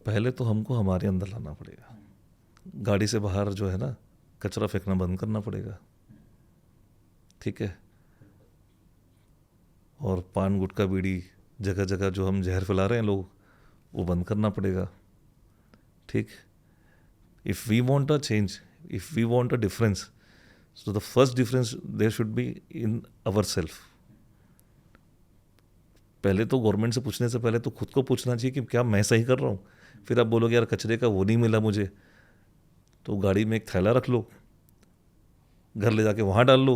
पहले तो हमको हमारे अंदर लाना पड़ेगा। गाड़ी से बाहर जो है ना कचरा फेंकना बंद करना पड़ेगा, ठीक है? और पान गुटखा बीड़ी जगह जगह जो हम जहर फैला रहे हैं लोग, वो बंद करना पड़ेगा, ठीक? If we want a change, if we want a difference, so the first difference there should be in our self. पहले तो गवर्नमेंट से पूछने से पहले तो खुद को पूछना चाहिए कि क्या मैं सही कर रहा हूँ। फिर आप बोलोगे यार कचरे का वो नहीं मिला मुझे, तो गाड़ी में एक थैला रख लो, घर ले जाके वहाँ डाल लो।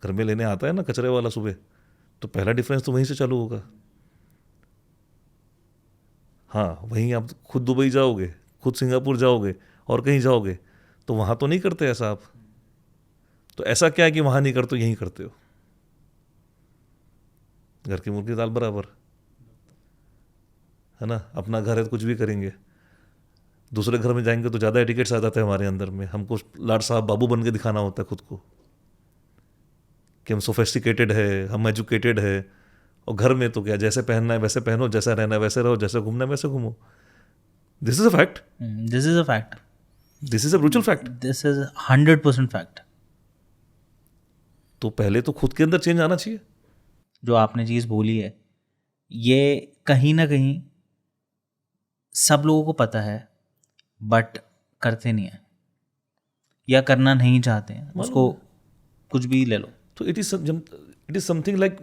घर में लेने आता है ना कचरे वाला सुबह, तो पहला डिफरेंस तो वहीं से चालू होगा। हाँ, वहीं आप खुद दुबई जाओगे, खुद सिंगापुर जाओगे और कहीं जाओगे तो वहाँ तो नहीं करते ऐसा आप। तो ऐसा क्या है कि वहाँ नहीं करते, यहीं करते हो? घर की मुर्गी दाल बराबर है ना। अपना घर है तो कुछ भी करेंगे, दूसरे घर में जाएंगे तो ज़्यादा एटिकेट्स आ जाते हैं हमारे अंदर में। हमको लाड साहब बाबू बन के दिखाना होता है खुद को कि हम सोफिस्टिकेटेड है, हम एजुकेटेड है। और घर में तो क्या, जैसे पहनना है वैसे पहनो, जैसा रहना है वैसे रहो, जैसे घूमना है वैसे घूमो। This is a fact, this is a fact, this is a brutal fact, this is 100% fact. तो पहले तो खुद के अंदर चेंज आना चाहिए। जो आपने चीज़ बोली है ये कहीं ना कहीं सब लोगों को पता है बट करते नहीं है या करना नहीं चाहते हैं, उसको कुछ भी ले लो। तो इट इज समथिंग लाइक,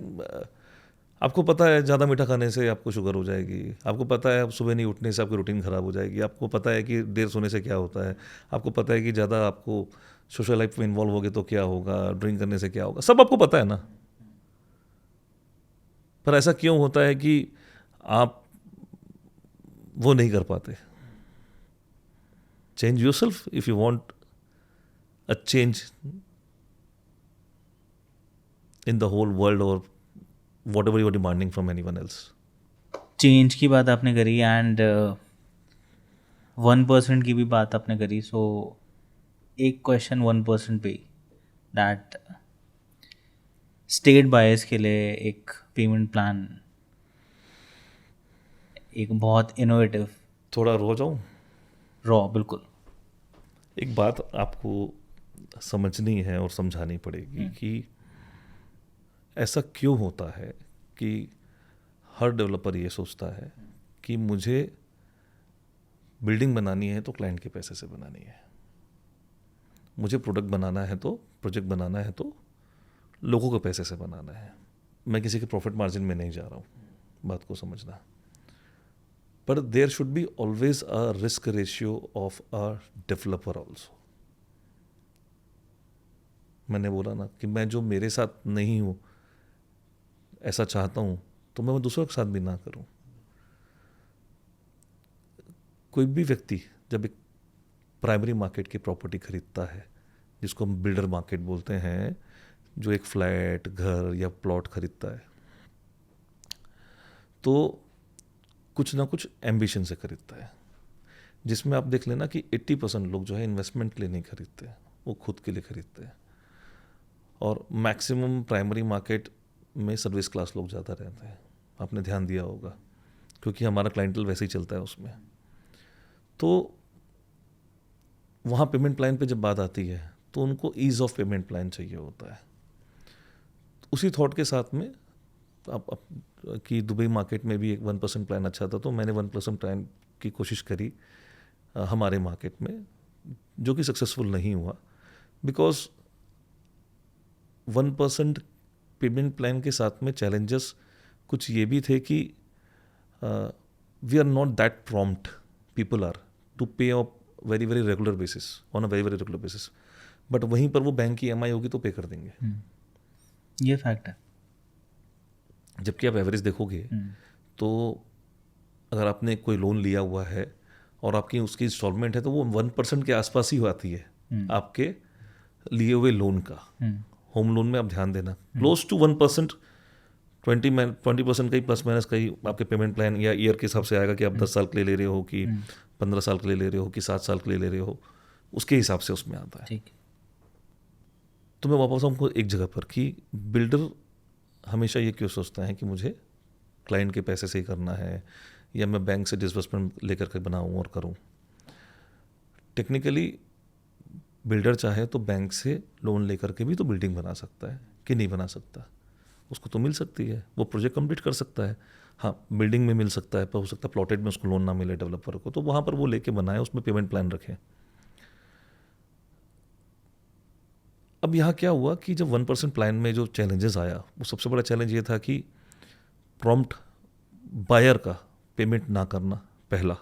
आपको पता है ज़्यादा मीठा खाने से आपको शुगर हो जाएगी, आपको पता है सुबह नहीं उठने से आपकी रूटीन ख़राब हो जाएगी, आपको पता है कि देर सोने से क्या होता है, आपको पता है कि ज़्यादा आपको सोशल लाइफ में इन्वॉल्व होगे तो क्या होगा, ड्रिंक करने से क्या होगा, सब आपको पता है ना। पर ऐसा क्यों होता है कि आप वो नहीं कर पाते. Change yourself if you want a change in the whole world और whatever you are demanding from anyone else. Change की बात आपने करी एंड 1% की भी बात आपने करी. सो एक क्वेश्चन 1% पे दैट स्टेट बायर्स के लिए एक पेमेंट प्लान, एक बहुत इनोवेटिव. थोड़ा रो जाऊं. रॉ बिल्कुल. एक बात आपको समझनी है और समझानी पड़ेगी कि ऐसा क्यों होता है कि हर डेवलपर ये सोचता है कि मुझे बिल्डिंग बनानी है तो क्लाइंट के पैसे से बनानी है, मुझे प्रोडक्ट बनाना है तो प्रोजेक्ट बनाना है तो लोगों के पैसे से बनाना है. मैं किसी के प्रॉफिट मार्जिन में नहीं जा रहा हूँ, बात को समझना. पर there should be always a risk ratio of a developer also. मैंने बोला ना कि मैं जो मेरे साथ नहीं हूँ ऐसा चाहता हूँ तो मैं दूसरों के साथ भी ना करूँ. कोई भी व्यक्ति जब एक प्राइमरी मार्केट की प्रॉपर्टी खरीदता है, जिसको हम बिल्डर मार्केट बोलते हैं, जो एक फ्लैट, घर या प्लॉट खरीदता है, तो कुछ ना कुछ एम्बिशन से खरीदता है, जिसमें आप देख लेना कि 80% लोग जो है इन्वेस्टमेंट के लिए नहीं खरीदते, वो खुद के लिए खरीदते हैं. और मैक्सिमम प्राइमरी मार्केट में सर्विस क्लास लोग ज़्यादा रहते हैं, आपने ध्यान दिया होगा, क्योंकि हमारा क्लाइंटल वैसे ही चलता है उसमें. तो वहाँ पेमेंट प्लान पे जब बात आती है तो उनको ईज़ ऑफ पेमेंट प्लान चाहिए होता है. उसी थॉट के साथ में आप कि दुबई मार्केट में भी एक 1% प्लान अच्छा था, तो मैंने 1% प्लान की कोशिश करी हमारे मार्केट में, जो कि सक्सेसफुल नहीं हुआ. बिकॉज 1% पेमेंट प्लान के साथ में चैलेंजेस कुछ ये भी थे कि we are not that prompt, people are to pay off very very regular basis, on a very very regular basis. But वहीं पर वो बैंक की EMI होगी तो पे कर देंगे. ये फैक्ट है. जबकि आप एवरेज देखोगे तो अगर आपने कोई लोन लिया हुआ है और आपकी उसकी इंस्टॉलमेंट है तो वो 1% के आसपास ही आती है आपके लिए हुए लोन का. होम लोन में आप ध्यान देना, क्लोज टू 1%, 20% का ही प्लस माइनस का ही आपके पेमेंट प्लान या ईयर के हिसाब से आएगा कि आप 10 साल के लिए ले रहे हो कि 15 साल के लिए ले रहे हो कि 7 साल के लिए ले रहे हो, उसके हिसाब से उसमें आता है. ठीक. तो मैं वापस आऊँ एक जगह पर कि बिल्डर हमेशा ये क्यों सोचता है कि मुझे क्लाइंट के पैसे से ही करना है या मैं बैंक से डिसबर्समेंट लेकर के बनाऊँ और करूँ. टेक्निकली बिल्डर चाहे तो बैंक से लोन लेकर के भी तो बिल्डिंग बना सकता है कि नहीं बना सकता, उसको तो मिल सकती है, वो प्रोजेक्ट कंप्लीट कर सकता है. हाँ, बिल्डिंग में मिल सकता है, पर हो सकता है प्लॉटेड में उसको लोन ना मिले डेवलपर को, तो वहाँ पर वो लेके बनाए, उसमें पेमेंट प्लान रखें. अब यहाँ क्या हुआ कि जब 1% प्लान में जो चैलेंजेस आया, वो सबसे बड़ा चैलेंज ये था कि प्रॉम्प्ट बायर का पेमेंट ना करना, पहला.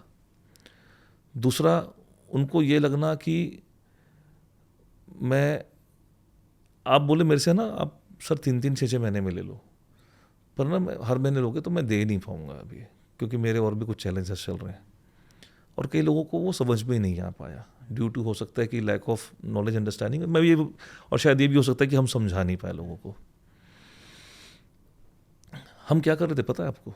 दूसरा, उनको ये लगना कि आप बोले मेरे से ना आप सर 3-3, 6-6 महीने में ले लो, पर ना मैं हर महीने लोगे तो मैं दे नहीं पाऊँगा अभी, क्योंकि मेरे और भी कुछ चैलेंजेस चल रहे हैं. और कई लोगों को वो समझ में नहीं आ पाया, ड्यू टू हो सकता है कि लैक ऑफ नॉलेज अंडरस्टैंडिंग, मैं ये, और शायद ये भी हो सकता है कि हम समझा नहीं पाए लोगों को. हम क्या कर रहे थे पता है आपको?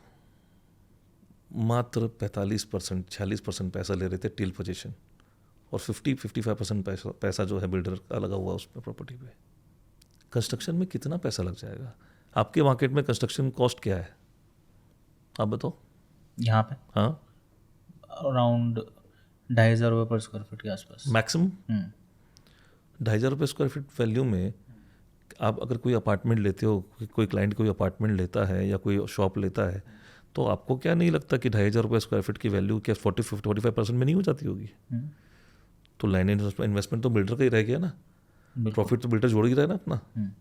मात्र 45%, 46% पैसा ले रहे थे टिल पोजीशन, और 50-55% पैसा जो है बिल्डर का लगा हुआ उस पर प्रॉपर्टी पे. कंस्ट्रक्शन में कितना पैसा लग जाएगा? आपके मार्केट में कंस्ट्रक्शन कॉस्ट क्या है, आप बताओ. यहाँ पे हाँ, अराउंड 2,500 रुपये पर स्क्वायर फीट के आसपास मैक्सिमम 2,500 रुपये स्क्वायर फीट वैल्यू में आप अगर कोई अपार्टमेंट लेते हो, कोई क्लाइंट कोई अपार्टमेंट लेता है या कोई शॉप लेता है, तो आपको क्या नहीं लगता कि 2,500 रुपये स्क्वायर फीट की वैल्यू क्या 45% में नहीं हो जाती होगी? तो लैंड इन्वेस्टमेंट तो बिल्डर का ही रह गया ना, प्रॉफिट तो बिल्डर जोड़ ही रहा है ना अपना.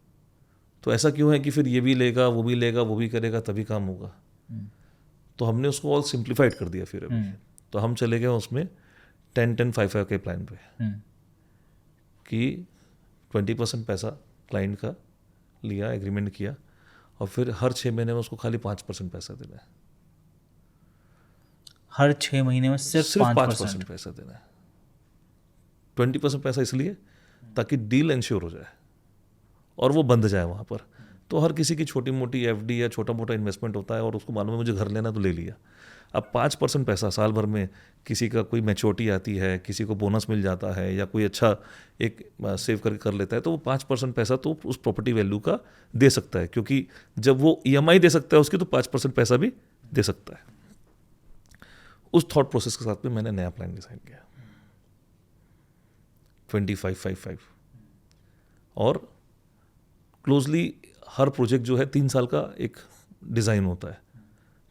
तो ऐसा क्यों है कि फिर ये भी लेगा, वो भी लेगा, वो भी करेगा, तभी काम होगा? तो हमने उसको ऑल सिंप्लीफाइड कर दिया फिर अभी. तो हम चले गए उसमें 10-10-5-5 के प्लान पे कि 20% पैसा क्लाइंट का लिया, एग्रीमेंट किया, और फिर हर 6 महीने में उसको खाली 5% पैसा देना है. हर 6 महीने में सिर्फ 5%। पैसा देना है। 20% पैसा इसलिए ताकि डील इंश्योर हो जाए और वो बंद जाए वहाँ पर। तो हर किसी की छोटी मोटी एफडी या छोटा मोटा इन्वेस्टमेंट होता है और उसको मालूम है मुझे घर लेना तो ले लिया। अब 5% पैसा साल भर में किसी का कोई मैच्योरिटी आती है, किसी को बोनस मिल जाता है या कोई अच्छा एक सेव करके कर लेता है, तो वो 5% पैसा तो उस प्रॉपर्टी वैल्यू का दे सकता है, क्योंकि जब वो EMI दे सकता है उसकी तो 5% पैसा भी दे सकता है। उस थॉट प्रोसेस के साथ में मैंने नया प्लान डिज़ाइन किया 25-5-5 और क्लोजली हर प्रोजेक्ट जो है 3 साल का एक डिज़ाइन होता है।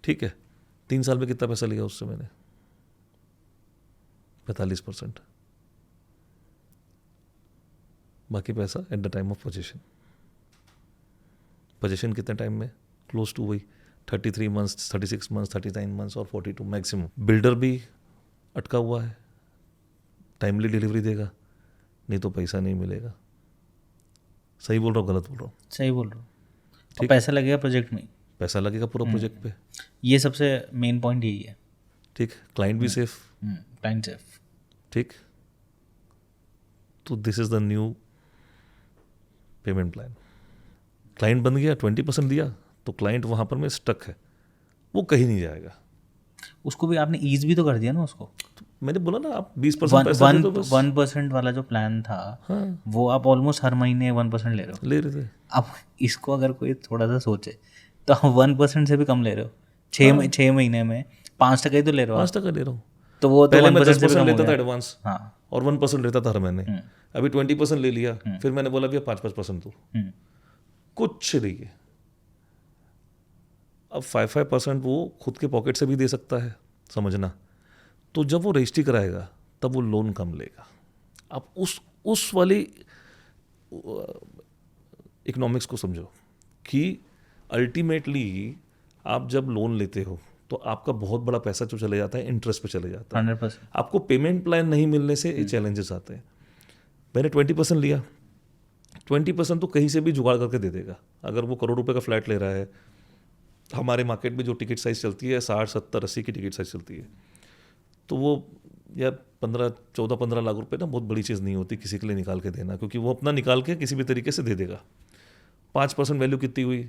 ठीक है, 3 साल में कितना पैसा लिया उससे मैंने? 45%। बाकी पैसा at the time of position. Position कितने टाइम में? क्लोज टू वही 33 मंथ्स, 36 मंथ्स, 39 मंथ्स और 42 मैक्सिमम। बिल्डर भी अटका हुआ है, टाइमली डिलीवरी देगा, नहीं तो पैसा नहीं मिलेगा। सही बोल रहा हूँ गलत बोल रहा हूँ? सही बोल रहा हूँ। और पैसा लगेगा प्रोजेक्ट में, पैसा लगेगा पूरा प्रोजेक्ट पे। ये सबसे मेन पॉइंट यही है। ठीक, क्लाइंट भी सेफ। Client safe. ठीक, तो this is the new payment plan. Client बन गया, 20% दिया तो क्लाइंट वहाँ पर में स्टक है, वो कहीं नहीं जाएगा। उसको भी आपने ईज भी तो कर दिया ना उसको। तो मैंने बोला ना आप 20% पैसा दे दो बस। 1% वाला जो प्लान था, हाँ, वो आप ऑलमोस्ट हर महीने 1% ले रहे हो। ले रहे थे। अब इसको अगर कोई थोड़ा सा सोचे तो आप 1% से भी कम ले रहे हो। 6 महीने में 5% ही तो ले रहे हो। 5% ले रहा हूँ। तो वो तो पहले मैं 1% से भी 10% कम हो लेता था गया। एडवांस हाँ। और 1% लेता था हर महीने। अभी 20% ले लिया, फिर मैंने बोला भैया 5% दो, कुछ नहीं है। अब 5% वो खुद के पॉकेट से भी दे सकता है, समझना। तो जब वो रजिस्ट्री कराएगा तब वो लोन कम लेगा। आप उस वाली इकोनॉमिक्स को समझो कि अल्टीमेटली आप जब लोन लेते हो तो आपका बहुत बड़ा पैसा जो चले जाता है इंटरेस्ट पे चले जाता है। 100%। आपको पेमेंट प्लान नहीं मिलने से चैलेंजेस आते हैं। मैंने 20% लिया, 20% तो कहीं से भी जुगाड़ करके दे देगा। अगर वो करोड़ रुपए का फ्लैट ले रहा है, हमारे मार्केट में जो टिकट साइज़ चलती है 60, 70, 80 की टिकट साइज़ चलती है, तो वो यार 14-15 लाख रुपए ना बहुत बड़ी चीज़ नहीं होती किसी के लिए निकाल के देना, क्योंकि वो अपना निकाल के किसी भी तरीके से दे देगा। 5% वैल्यू कितनी हुई?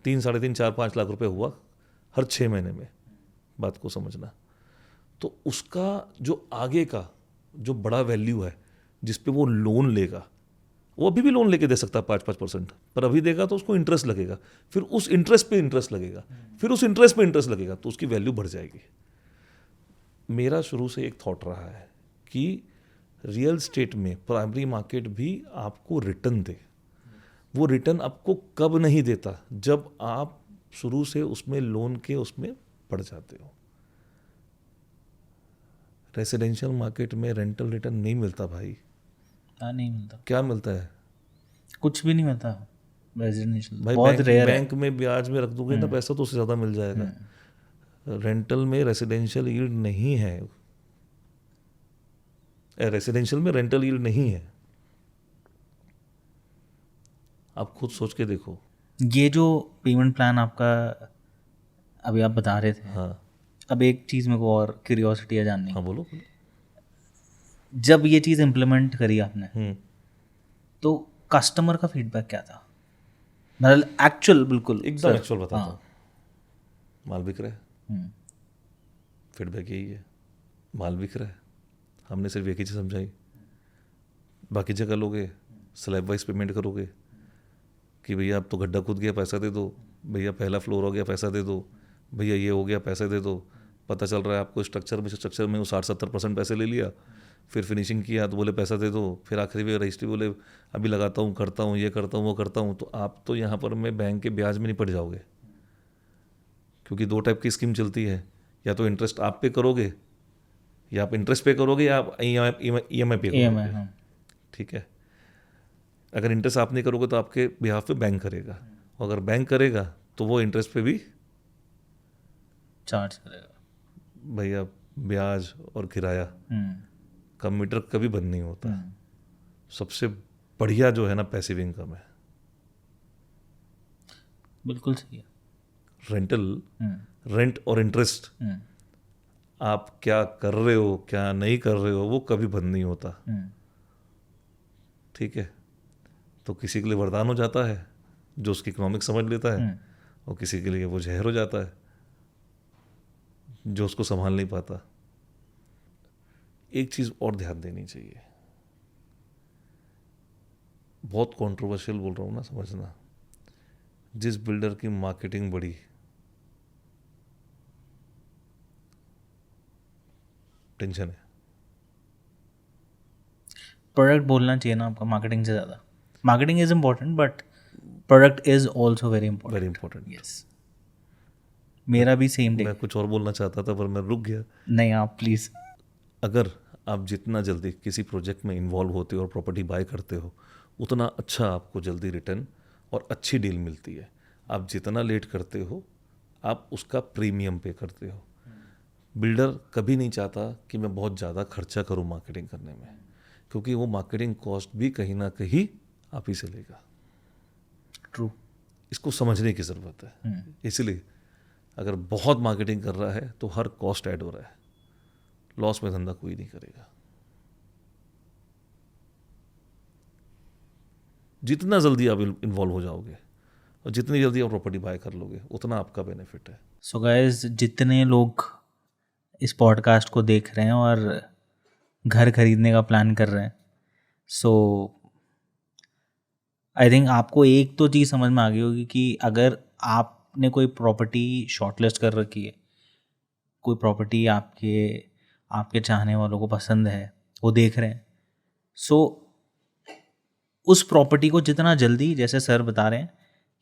3, 3.5, 4, 5 लाख रुपए हुआ हर 6 महीने में। बात को समझना। तो उसका जो आगे का जो बड़ा वैल्यू है जिस पे वो लोन लेगा, वो अभी भी लोन लेके दे सकता है 5%, पर अभी देगा तो उसको इंटरेस्ट लगेगा, फिर उस इंटरेस्ट पे इंटरेस्ट लगेगा, फिर उस इंटरेस्ट पे इंटरेस्ट लगेगा, तो उसकी वैल्यू बढ़ जाएगी। मेरा शुरू से एक थॉट रहा है कि रियल स्टेट में प्राइमरी मार्केट भी आपको रिटर्न दे। वो रिटर्न आपको कब नहीं देता? जब आप शुरू से उसमें लोन के उसमें पड़ जाते हो। रेसिडेंशियल मार्केट में रेंटल रिटर्न नहीं मिलता भाई। नहीं मिलता। क्या मिलता है? कुछ भी नहीं मिलता रेजिडेंशियल। भाई बहुत रेयर है। बैंक में ब्याज में रख दोगे ना पैसा तो उससे ज़्यादा मिल जाएगा। रेंटल में रेसिडेंशियल यील्ड नहीं है। रेसिडेंशियल में रेंटल यील्ड नहीं है। आप खुद सोच के देखो। ये जो पेमेंट प्लान आपका अभी आप बता रहे थे, हाँ, अब एक चीज़ मेरे को और क्यूरियोसिटी है जानने हाँ बोलो। की। जब ये चीज़ इम्प्लीमेंट करी आपने तो कस्टमर का फीडबैक क्या था? मतलब एक्चुअल, बिल्कुल एकदम एक्चुअल बताता हूँ। हाँ। माल बिक रहा है, फीडबैक यही है, माल बिक रहा है। हमने सिर्फ एक ही चीज़ समझाई, बाकी जगह लोगे स्लैब वाइज पेमेंट करोगे कि भैया अब तो गड्ढा कूद गया पैसा दे दो, भैया पहला फ्लोर हो गया पैसा दे दो, भैया ये हो गया पैसे दे दो। पता चल रहा है आपको स्ट्रक्चर में वो 60-70% पैसे ले लिया, फिर फिनिशिंग किया तो बोले पैसा दे दो, फिर आखिरी में रजिस्ट्री बोले अभी लगाता हूँ, करता हूँ, ये करता हूँ, वो करता हूँ। तो आप तो यहाँ पर मैं बैंक के ब्याज में नहीं पड़ जाओगे, क्योंकि 2 टाइप की स्कीम चलती है, या तो इंटरेस्ट आप पे करोगे, या आप इंटरेस्ट पे करोगे, या आप EMI पे करोगे। ठीक है, अगर इंटरेस्ट आप नहीं करोगे तो आपके बिहाफ पे बैंक करेगा, और अगर बैंक करेगा तो वो इंटरेस्ट पे भी चार्ज करेगा। भैया ब्याज और किराया का मीटर कभी बंद नहीं होता। सबसे बढ़िया जो है ना पैसिव इनकम है। बिल्कुल सही है। रेंटल, रेंट और इंटरेस्ट आप क्या कर रहे हो क्या नहीं कर रहे हो वो कभी बंद नहीं होता। ठीक है, तो किसी के लिए वरदान हो जाता है जो उसकी इकोनॉमिक्स समझ लेता है, और किसी के लिए वो जहर हो जाता है जो उसको संभाल नहीं पाता। एक चीज़ और ध्यान देनी चाहिए, बहुत कंट्रोवर्शियल बोल रहा हूँ ना, समझना, जिस बिल्डर की मार्केटिंग बढ़ी, टेंशन है। प्रोडक्ट बोलना चाहिए ना आपका मार्केटिंग से ज़्यादा। Marketing is important but product is also very very important. Important. Yes, मेरा भी सेम मैं टेक। कुछ और बोलना चाहता था पर मैं रुक गया। नहीं, आप प्लीज़। अगर आप जितना जल्दी किसी प्रोजेक्ट में इन्वॉल्व होते हो और प्रॉपर्टी बाय करते हो, उतना अच्छा आपको जल्दी रिटर्न और अच्छी डील मिलती है। आप जितना लेट करते हो आप उसका प्रीमियम पे करते हो। बिल्डर कभी नहीं चाहता कि मैं बहुत ज़्यादा खर्चा करूं मार्केटिंग करने में, क्योंकि वो मार्केटिंग कॉस्ट भी कहीं ना कहीं आप ही से लेगा। ट्रू। इसको समझने की ज़रूरत है। इसलिए अगर बहुत मार्केटिंग कर रहा है तो हर कॉस्ट ऐड हो रहा है, लॉस में धंधा कोई नहीं करेगा। जितना जल्दी आप इन्वॉल्व हो जाओगे और जितनी जल्दी आप प्रॉपर्टी बाय कर लोगे उतना आपका बेनिफिट है। सो गाइस, जितने लोग इस पॉडकास्ट को देख रहे हैं और घर खरीदने का प्लान कर रहे हैं, सो आई थिंक आपको एक तो चीज़ समझ में आ गई होगी कि अगर आपने कोई प्रॉपर्टी शॉर्टलिस्ट कर रखी है, कोई प्रॉपर्टी आपके आपके चाहने वालों को पसंद है, वो देख रहे हैं, सो उस प्रॉपर्टी को जितना जल्दी, जैसे सर बता रहे हैं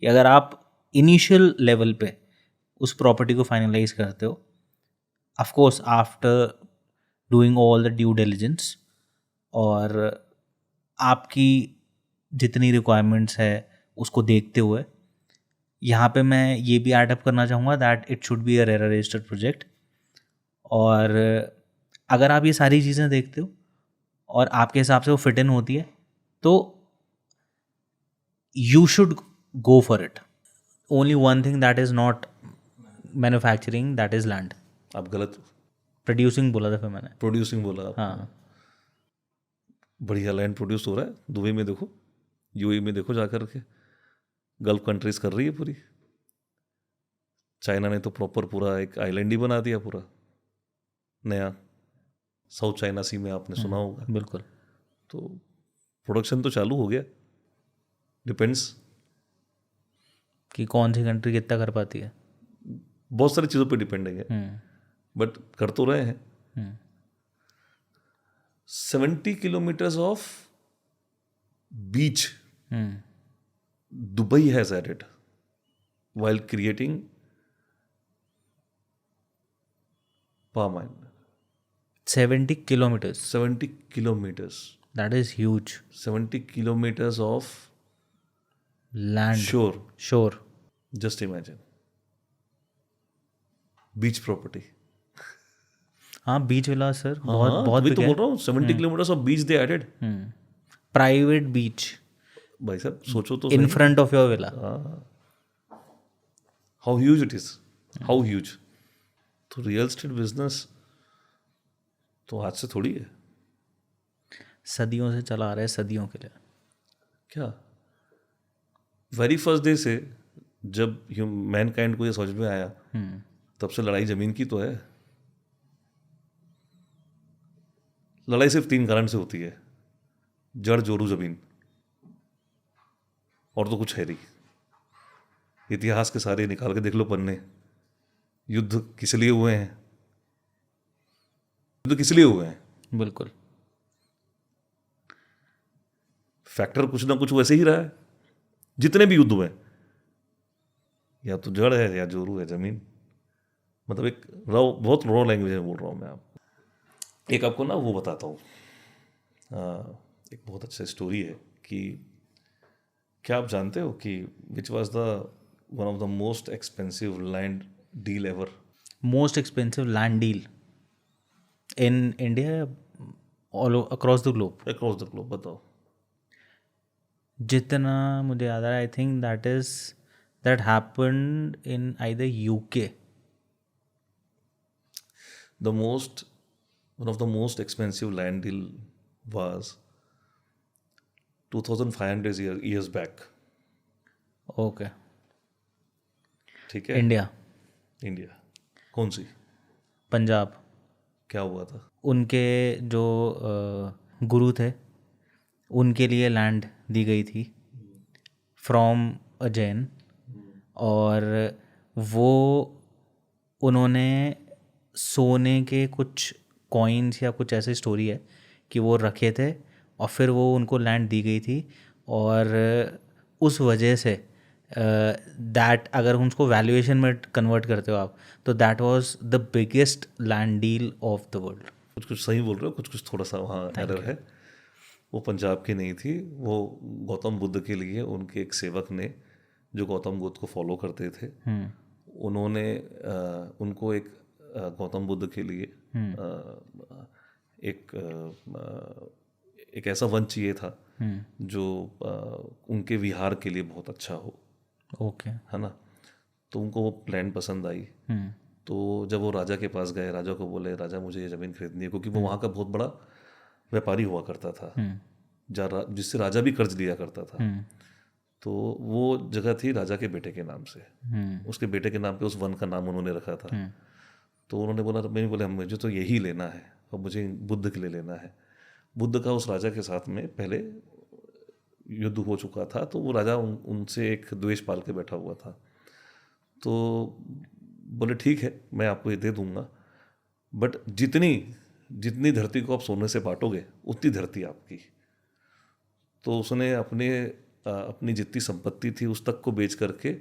कि अगर आप इनिशियल लेवल पे उस प्रॉपर्टी को फाइनलाइज करते हो, of course after doing all the due diligence, और आपकी जितनी रिक्वायरमेंट्स है उसको देखते हुए, यहाँ पे मैं ये भी ऐड अप करना चाहूँगा that it should be a RERA registered project. और अगर आप ये सारी चीज़ें देखते हो और आपके हिसाब से वो फिट इन होती है, तो you should go for it. Only one thing that is not manufacturing, that is land. आप गलत Producing बोला था फिर मैंने। प्रोड्यूसिंग बोला आपने। हाँ, बढ़िया लैंड प्रोड्यूस हो रहा है, दुबई में देखो, यूएई में देखो जाकर के, गल्फ कंट्रीज कर रही है पूरी। चाइना ने तो प्रॉपर पूरा एक आइलैंड ही बना दिया पूरा नया, साउथ चाइना सी में, आपने सुना होगा। बिल्कुल। तो प्रोडक्शन तो चालू हो गया, डिपेंड्स कि कौन सी कंट्री कितना कर पाती है। बहुत सारी चीज़ों पे डिपेंड है, बट कर तो रहे हैं। 70 kilometers of beach Dubai has added while creating palm oil. 70 kilometers. 70 kilometers. That is huge. 70 kilometers of Land. shore. Sure. Just imagine. Beach property. हाँ, बीच विला सर, हाँ, बहुत बहुत तभी बिग तो है। बोल रहा हूँ 70 kilometers of beach they added. Private beach भाई साहब सोचो तो in front of your villa. How huge it is, how huge. तो रियल एस्टेट बिजनेस तो आज से थोड़ी है, सदियों से चला आ रहा है, सदियों के लिए। क्या वेरी फर्स्ट डे से जब मैन काइंड को ये समझ में आया, तब से लड़ाई जमीन की तो है। लड़ाई सिर्फ 3 कारण से होती है, जड़ जोरू जमीन, और तो कुछ है नहीं। इतिहास के सारे निकाल के देख लो पन्ने, युद्ध किस लिए हुए हैं, युद्ध किस लिए हुए हैं। बिल्कुल। फैक्टर कुछ ना कुछ वैसे ही रहा है, जितने भी युद्ध हुए, या तो जड़ है या जोरू है जमीन। मतलब एक बहुत रॉ लैंग्वेज में बोल रहा हूँ मैं आपको। एक आपको ना वो बताता हूँ, एक बहुत अच्छा स्टोरी है कि क्या आप जानते हो कि which was the one of the most expensive land deal ever. Most expensive land deal in India, all across the globe? Across the globe बताओ। जितना मुझे याद आ रहा है, I think that happened in either UK. one of the most expensive land deal was 2500 years back. Okay. ठीक है. India. India. कौन सी? पंजाब. क्या हुआ था? उनके जो गुरु थे उनके लिए लैंड दी गई थी फ्रॉम अ जैन, और वो उन्होंने सोने के कुछ कॉइन्स या कुछ ऐसी स्टोरी है कि वो रखे थे और फिर वो उनको लैंड दी गई थी, और उस वजह से दैट अगर उसको वैल्यूएशन में कन्वर्ट करते हो आप, तो that was the biggest land deal of the world. कुछ कुछ सही बोल रहे हो, कुछ कुछ थोड़ा सा वहाँ एरर है. वो पंजाब की नहीं थी, वो गौतम बुद्ध के लिए उनके एक सेवक ने, जो गौतम बुद्ध को फॉलो करते थे, उन्होंने उनको एक गौतम बुद्ध के लिए एक ऐसा वन चाहिए था जो उनके विहार के लिए बहुत अच्छा हो. ओके. है ना. तो उनको वो लैंड पसंद आई. तो जब वो राजा के पास गए, राजा को बोले राजा मुझे ये ज़मीन खरीदनी है, क्योंकि वो वहाँ का बहुत बड़ा व्यापारी हुआ करता था, जिससे राजा भी कर्ज लिया करता था. तो वो जगह थी राजा के बेटे के नाम से. उसके बेटे के नाम पे उस वन का नाम उन्होंने रखा था. तो उन्होंने बोला, मैंने बोला मुझे तो यही लेना है और मुझे बुद्ध के लिए लेना है. बुद्ध का उस राजा के साथ में पहले युद्ध हो चुका था, तो वो राजा उनसे एक द्वेष पाल के बैठा हुआ था. तो बोले ठीक है मैं आपको ये दे दूंगा, बट जितनी धरती को आप सोने से बांटोगे उतनी धरती आपकी. तो उसने अपनी जितनी संपत्ति थी उस तक को बेच करके,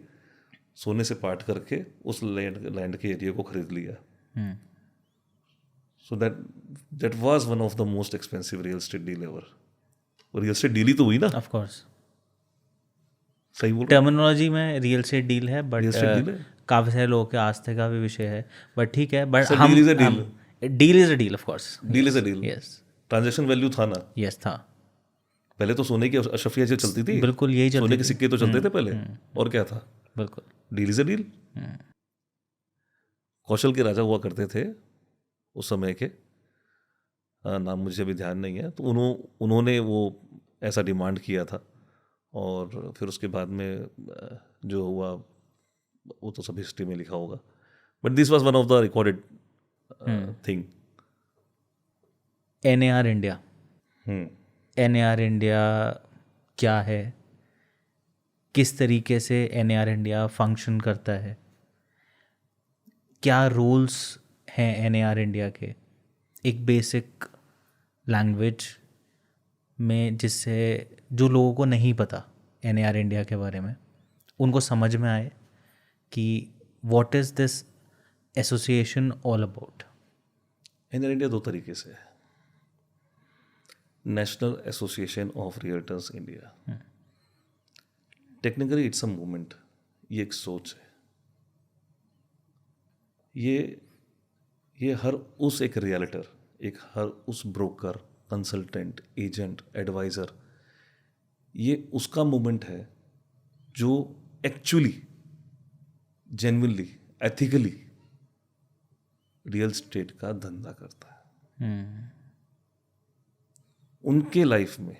सोने से पाट करके उस लैंड के एरिया को खरीद लिया. So that was one of the most expensive real estate deal ever. Real estate deal ही तो हुई ना. Of course. सही बोल. टर्मिनोलॉजी में रियल एस्टेट डील है, बट रियल एस्टेट डील है. काफ़ी सारे लोगों के आस्थे का भी विषय है, बट ठीक है. बट So हम deal is a deal. Deal is a deal, of course. Deal is a deal. Yes. Transaction value था ना. यस था. पहले तो सोने की अशरफिया जो चलती थी, बिल्कुल यही चलती सोने के थी. सिक्के तो चलते थे पहले. और क्या था? बिल्कुल. Deal is a deal. कौशल के राजा हुआ करते थे उस समय के, नाम मुझे अभी ध्यान नहीं है. तो उन्होंने वो ऐसा डिमांड किया था, और फिर उसके बाद में जो हुआ वो तो सब हिस्ट्री में लिखा होगा, but this was one of the recorded thing. NAR India. NAR India क्या है, किस तरीके से NAR इंडिया फंक्शन करता है, क्या रूल्स हैं NAR इंडिया के, एक बेसिक लैंग्वेज में, जिससे जो लोगों को नहीं पता NAR इंडिया के बारे में उनको समझ में आए कि what is this association all about. NAR India दो तरीके से है. National association of realtors India. Technically it's a movement. ये एक सोच है. ये हर उस एक रियल्टर, हर उस ब्रोकर, कंसल्टेंट, एजेंट, एडवाइज़र, ये उसका मूवमेंट है जो actually genuinely ethically real estate का धंधा करता है. उनके लाइफ में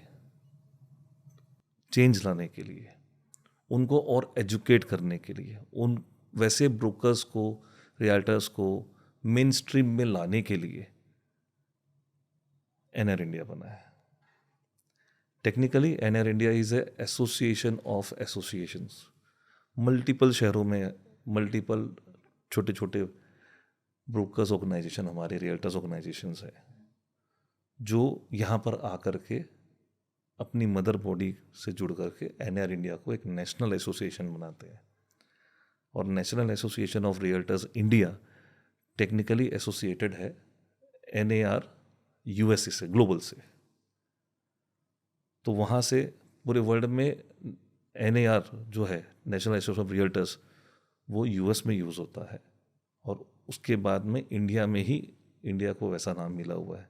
चेंज लाने के लिए, उनको और एजुकेट करने के लिए, उन वैसे ब्रोकर्स को, रियल्टर्स को मेन स्ट्रीम में लाने के लिए NAR इंडिया बना है. Technically NAR India is a association of associations. Multiple शहरों में मल्टीपल छोटे छोटे ब्रोकर्स ऑर्गेनाइजेशन, हमारे रियल्टर्स ऑर्गेनाइजेशंस है, जो यहाँ पर आकर के अपनी मदर बॉडी से जुड़ करके NAR इंडिया को एक नेशनल एसोसिएशन बनाते हैं. और national association of realtors India technically associated है NAR USA से, ग्लोबल से. तो वहाँ से पूरे वर्ल्ड में NAR जो है, नेशनल एसोसिएशन ऑफ रियल्टर्स, वो US में यूज़ होता है. और उसके बाद में इंडिया में ही इंडिया को वैसा नाम मिला हुआ है.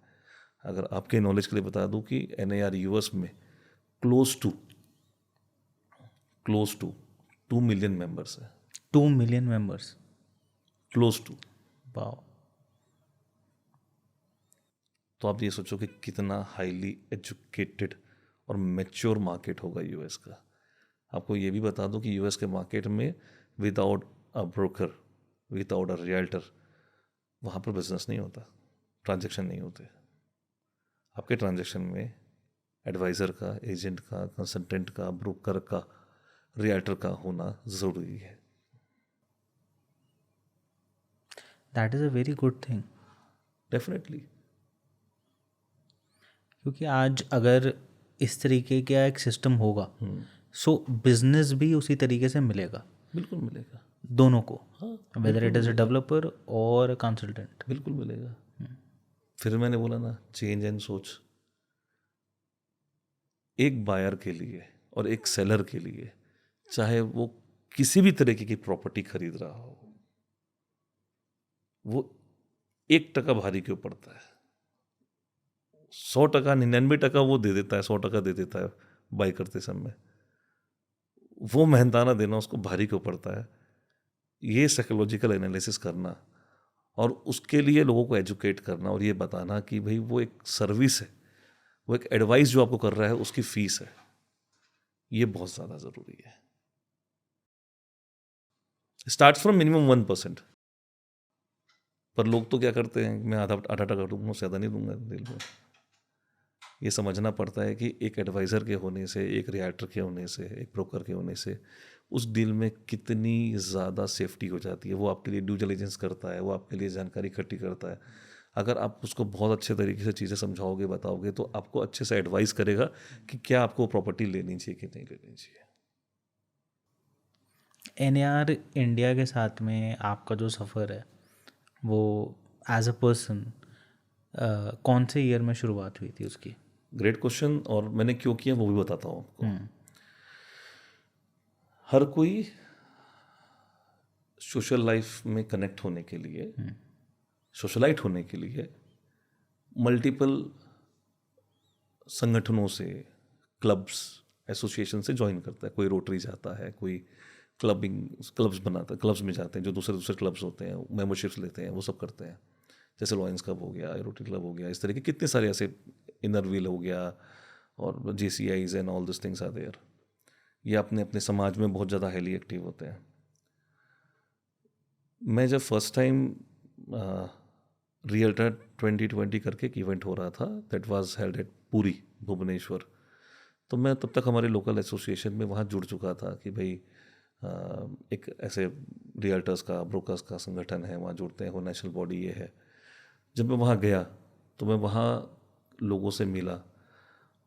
अगर आपके नॉलेज के लिए बता दूं कि NAR US में क्लोज टू 2 मिलियन मेंबर्स है. 2 million members. Close to. Wow. तो आप ये सोचो कि कितना हाईली एजुकेटेड और मैच्योर मार्केट होगा यूएस का। आपको ये भी बता दूं कि यूएस के मार्केट में without a broker, without a realtor, वहाँ पर बिजनेस नहीं होता, ट्रांजैक्शन नहीं होते। आपके ट्रांजैक्शन में एडवाइज़र का, एजेंट का, कंसल्टेंट का, ब्रोकर का, रियल्टर का होना ज़रूरी है। That is a very good thing, definitely. क्योंकि आज अगर इस तरीके का एक सिस्टम होगा सो बिजनेस भी उसी तरीके से मिलेगा बिल्कुल मिलेगा, दोनों को, हाँ whether it is a developer और कंसल्टेंट। बिल्कुल मिलेगा। फिर मैंने बोला ना, चेंज एंड सोच। एक बायर के लिए और एक सेलर के लिए, चाहे वो किसी भी तरीके की प्रॉपर्टी खरीद रहा हो, वो 1% भारी क्यों पड़ता है? 100%, 99% वो दे देता है, 100% दे देता है बाई करते समय। वो मेहनताना देना उसको भारी क्यों पड़ता है? ये साइकोलॉजिकल एनालिसिस करना और उसके लिए लोगों को एजुकेट करना और ये बताना कि भाई वो एक सर्विस है, वो एक एडवाइस जो आपको कर रहा है उसकी फीस है, ये बहुत ज़्यादा ज़रूरी है। Start from minimum 1%। पर लोग तो क्या करते हैं, मैं आधा टका दूंगा, ज़्यादा नहीं दूंगा दिल में। ये समझना पड़ता है कि एक एडवाइज़र के होने से, एक रियल्टर के होने से, एक ब्रोकर के होने से उस डील में कितनी ज़्यादा सेफ्टी हो जाती है। वो आपके लिए ड्यू डिलिजेंस करता है, वो आपके लिए जानकारी इकट्ठी करता है। अगर आप उसको बहुत अच्छे तरीके से चीज़ें समझाओगे, बताओगे, तो आपको अच्छे से एडवाइस करेगा कि क्या आपको प्रॉपर्टी लेनी चाहिए कि नहीं लेनी चाहिए। एनआर इंडिया के साथ में आपका जो सफ़र है वो एज अ पर्सन कौन से ईयर में शुरुआत हुई थी उसकी? Great question. और मैंने क्यों किया वो भी बताता हूँ आपको। हर कोई सोशल लाइफ में कनेक्ट होने के लिए, सोशलाइट होने के लिए मल्टीपल संगठनों से, क्लब्स, एसोसिएशन से ज्वाइन करता है। कोई रोटरी जाता है, कोई क्लब्स बनाता है, क्लब्स में जाते हैं, जो दूसरे दूसरे क्लब्स होते हैं, मेंबरशिप्स लेते हैं, वो सब करते हैं। जैसे लॉयंस क्लब हो गया, रोटरी क्लब हो गया, इस तरह के कितने सारे ऐसे, इनर व्हील हो गया, और JCIs and all this things are there. ये अपने अपने समाज में बहुत ज़्यादा हाईली एक्टिव होते हैं। मैं जब फर्स्ट टाइम रियल्टर 2020 करके एक इवेंट हो रहा था, that was held at Puri, Bhubaneswar. तो मैं तब तक हमारे लोकल एसोसिएशन में वहाँ जुड़ चुका था कि भाई एक ऐसे रियल्टर्स का, ब्रोकर्स का संगठन है, वहाँ जुड़ते हैं, वो नेशनल बॉडी ये है। जब मैं वहाँ गया तो मैं वहाँ लोगों से मिला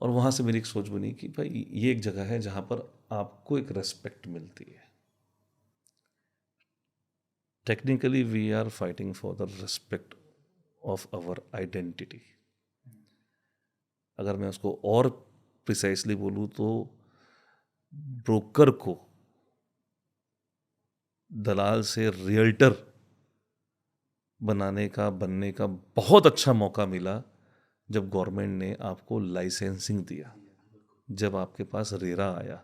और वहाँ से मेरी एक सोच बनी कि भाई ये एक जगह है जहाँ पर आपको एक रेस्पेक्ट मिलती है। Technically we are fighting for the respect of our identity. अगर मैं उसको और प्रिसाइसली बोलूँ तो ब्रोकर को दलाल से रियल्टर बनने का बहुत अच्छा मौका मिला जब गवर्नमेंट ने आपको लाइसेंसिंग दिया, जब आपके पास रेरा आया।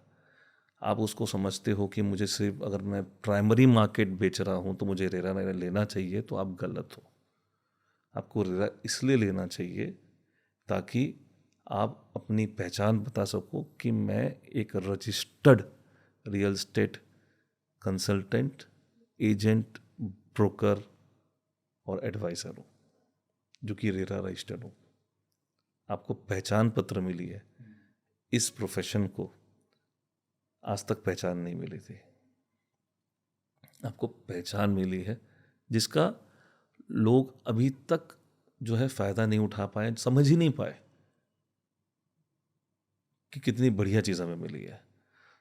आप उसको समझते हो कि मुझे सिर्फ, अगर मैं प्राइमरी मार्केट बेच रहा हूँ तो मुझे रेरा लेना चाहिए, तो आप गलत हो। आपको रेरा इसलिए लेना चाहिए ताकि आप अपनी पहचान बता सको कि मैं एक registered real estate consultant, agent, broker और एडवाइज़र हूँ, जो कि रेरा रजिस्टर्ड हूँ। आपको पहचान पत्र मिली है। इस प्रोफेशन को आज तक पहचान नहीं मिली थी। आपको पहचान मिली है जिसका लोग अभी तक जो है फ़ायदा नहीं उठा पाए, समझ ही नहीं पाए कि कितनी बढ़िया चीज़ हमें मिली है।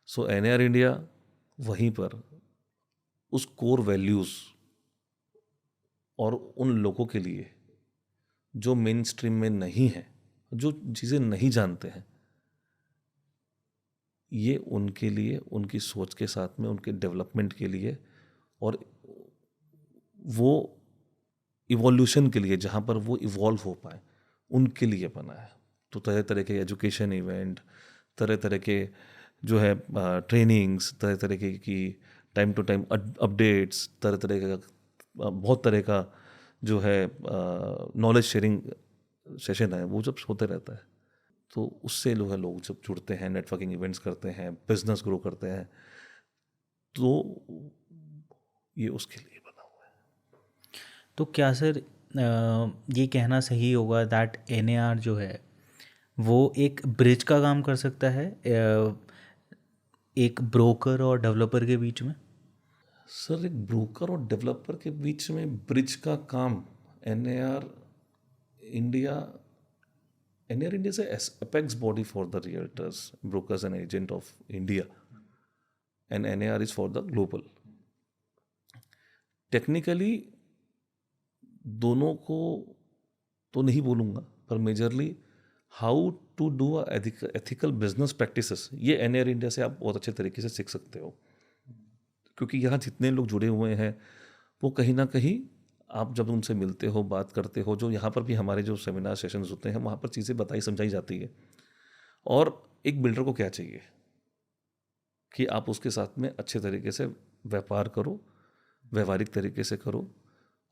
सो NAR इंडिया वहीं पर उस कोर वैल्यूज़ और उन लोगों के लिए जो मेन स्ट्रीम में नहीं है, जो चीज़ें नहीं जानते हैं, ये उनके लिए, उनकी सोच के साथ में, उनके डेवलपमेंट के लिए और वो इवोल्यूशन के लिए, जहाँ पर वो इवॉल्व हो पाए, उनके लिए बना है। तो तरह तरह के एजुकेशन इवेंट, तरह तरह के जो है ट्रेनिंग्स, तरह तरह की टाइम टू टाइम अपडेट्स, तरह तरह का बहुत तरह का जो है नॉलेज शेयरिंग सेशन है वो जब होते रहता है तो उससे जो है लोग जब जुड़ते हैं, नेटवर्किंग इवेंट्स करते हैं, बिजनेस ग्रो करते हैं, तो ये उसके लिए बना हुआ है। तो क्या सर ये कहना सही होगा दैट एनएआर जो है वो एक ब्रिज का काम कर सकता है एक ब्रोकर और डेवलपर के बीच में? सर, एक ब्रोकर और डेवलपर के बीच में ब्रिज का काम एनएआर India is a apex body for the realtors, brokers and agent of India, and NAR is for the global. Technically दोनों को तो नहीं बोलूँगा, पर majorly how to do ethical business practices, ये एनआर इंडिया से आप बहुत अच्छे तरीके से सीख सकते हो, क्योंकि यहाँ जितने लोग जुड़े हुए हैं वो कहीं ना कहीं आप जब उनसे मिलते हो, बात करते हो, जो यहाँ पर भी हमारे जो सेमिनार सेशंस होते हैं वहाँ पर चीज़ें बताई समझाई जाती है। और एक बिल्डर को क्या चाहिए कि आप उसके साथ में अच्छे तरीके से व्यापार करो, व्यवहारिक तरीके से करो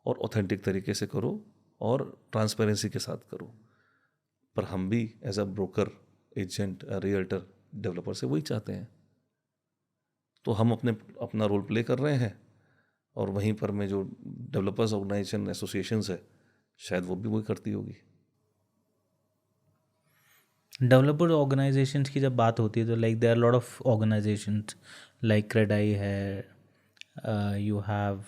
और ऑथेंटिक तरीके से करो और ट्रांसपेरेंसी के साथ करो। पर हम भी as a broker, agent, realtor, developer से वही चाहते हैं। तो हम अपना रोल प्ले कर रहे हैं और वहीं पर में जो डेवलपर्स ऑर्गेनाइजेशन एसोसिएशंस है शायद वो भी वही करती होगी। डेवलपर ऑर्गेनाइजेशंस की जब बात होती है तो like there are lot of organizations like CREDAI है, यू हैव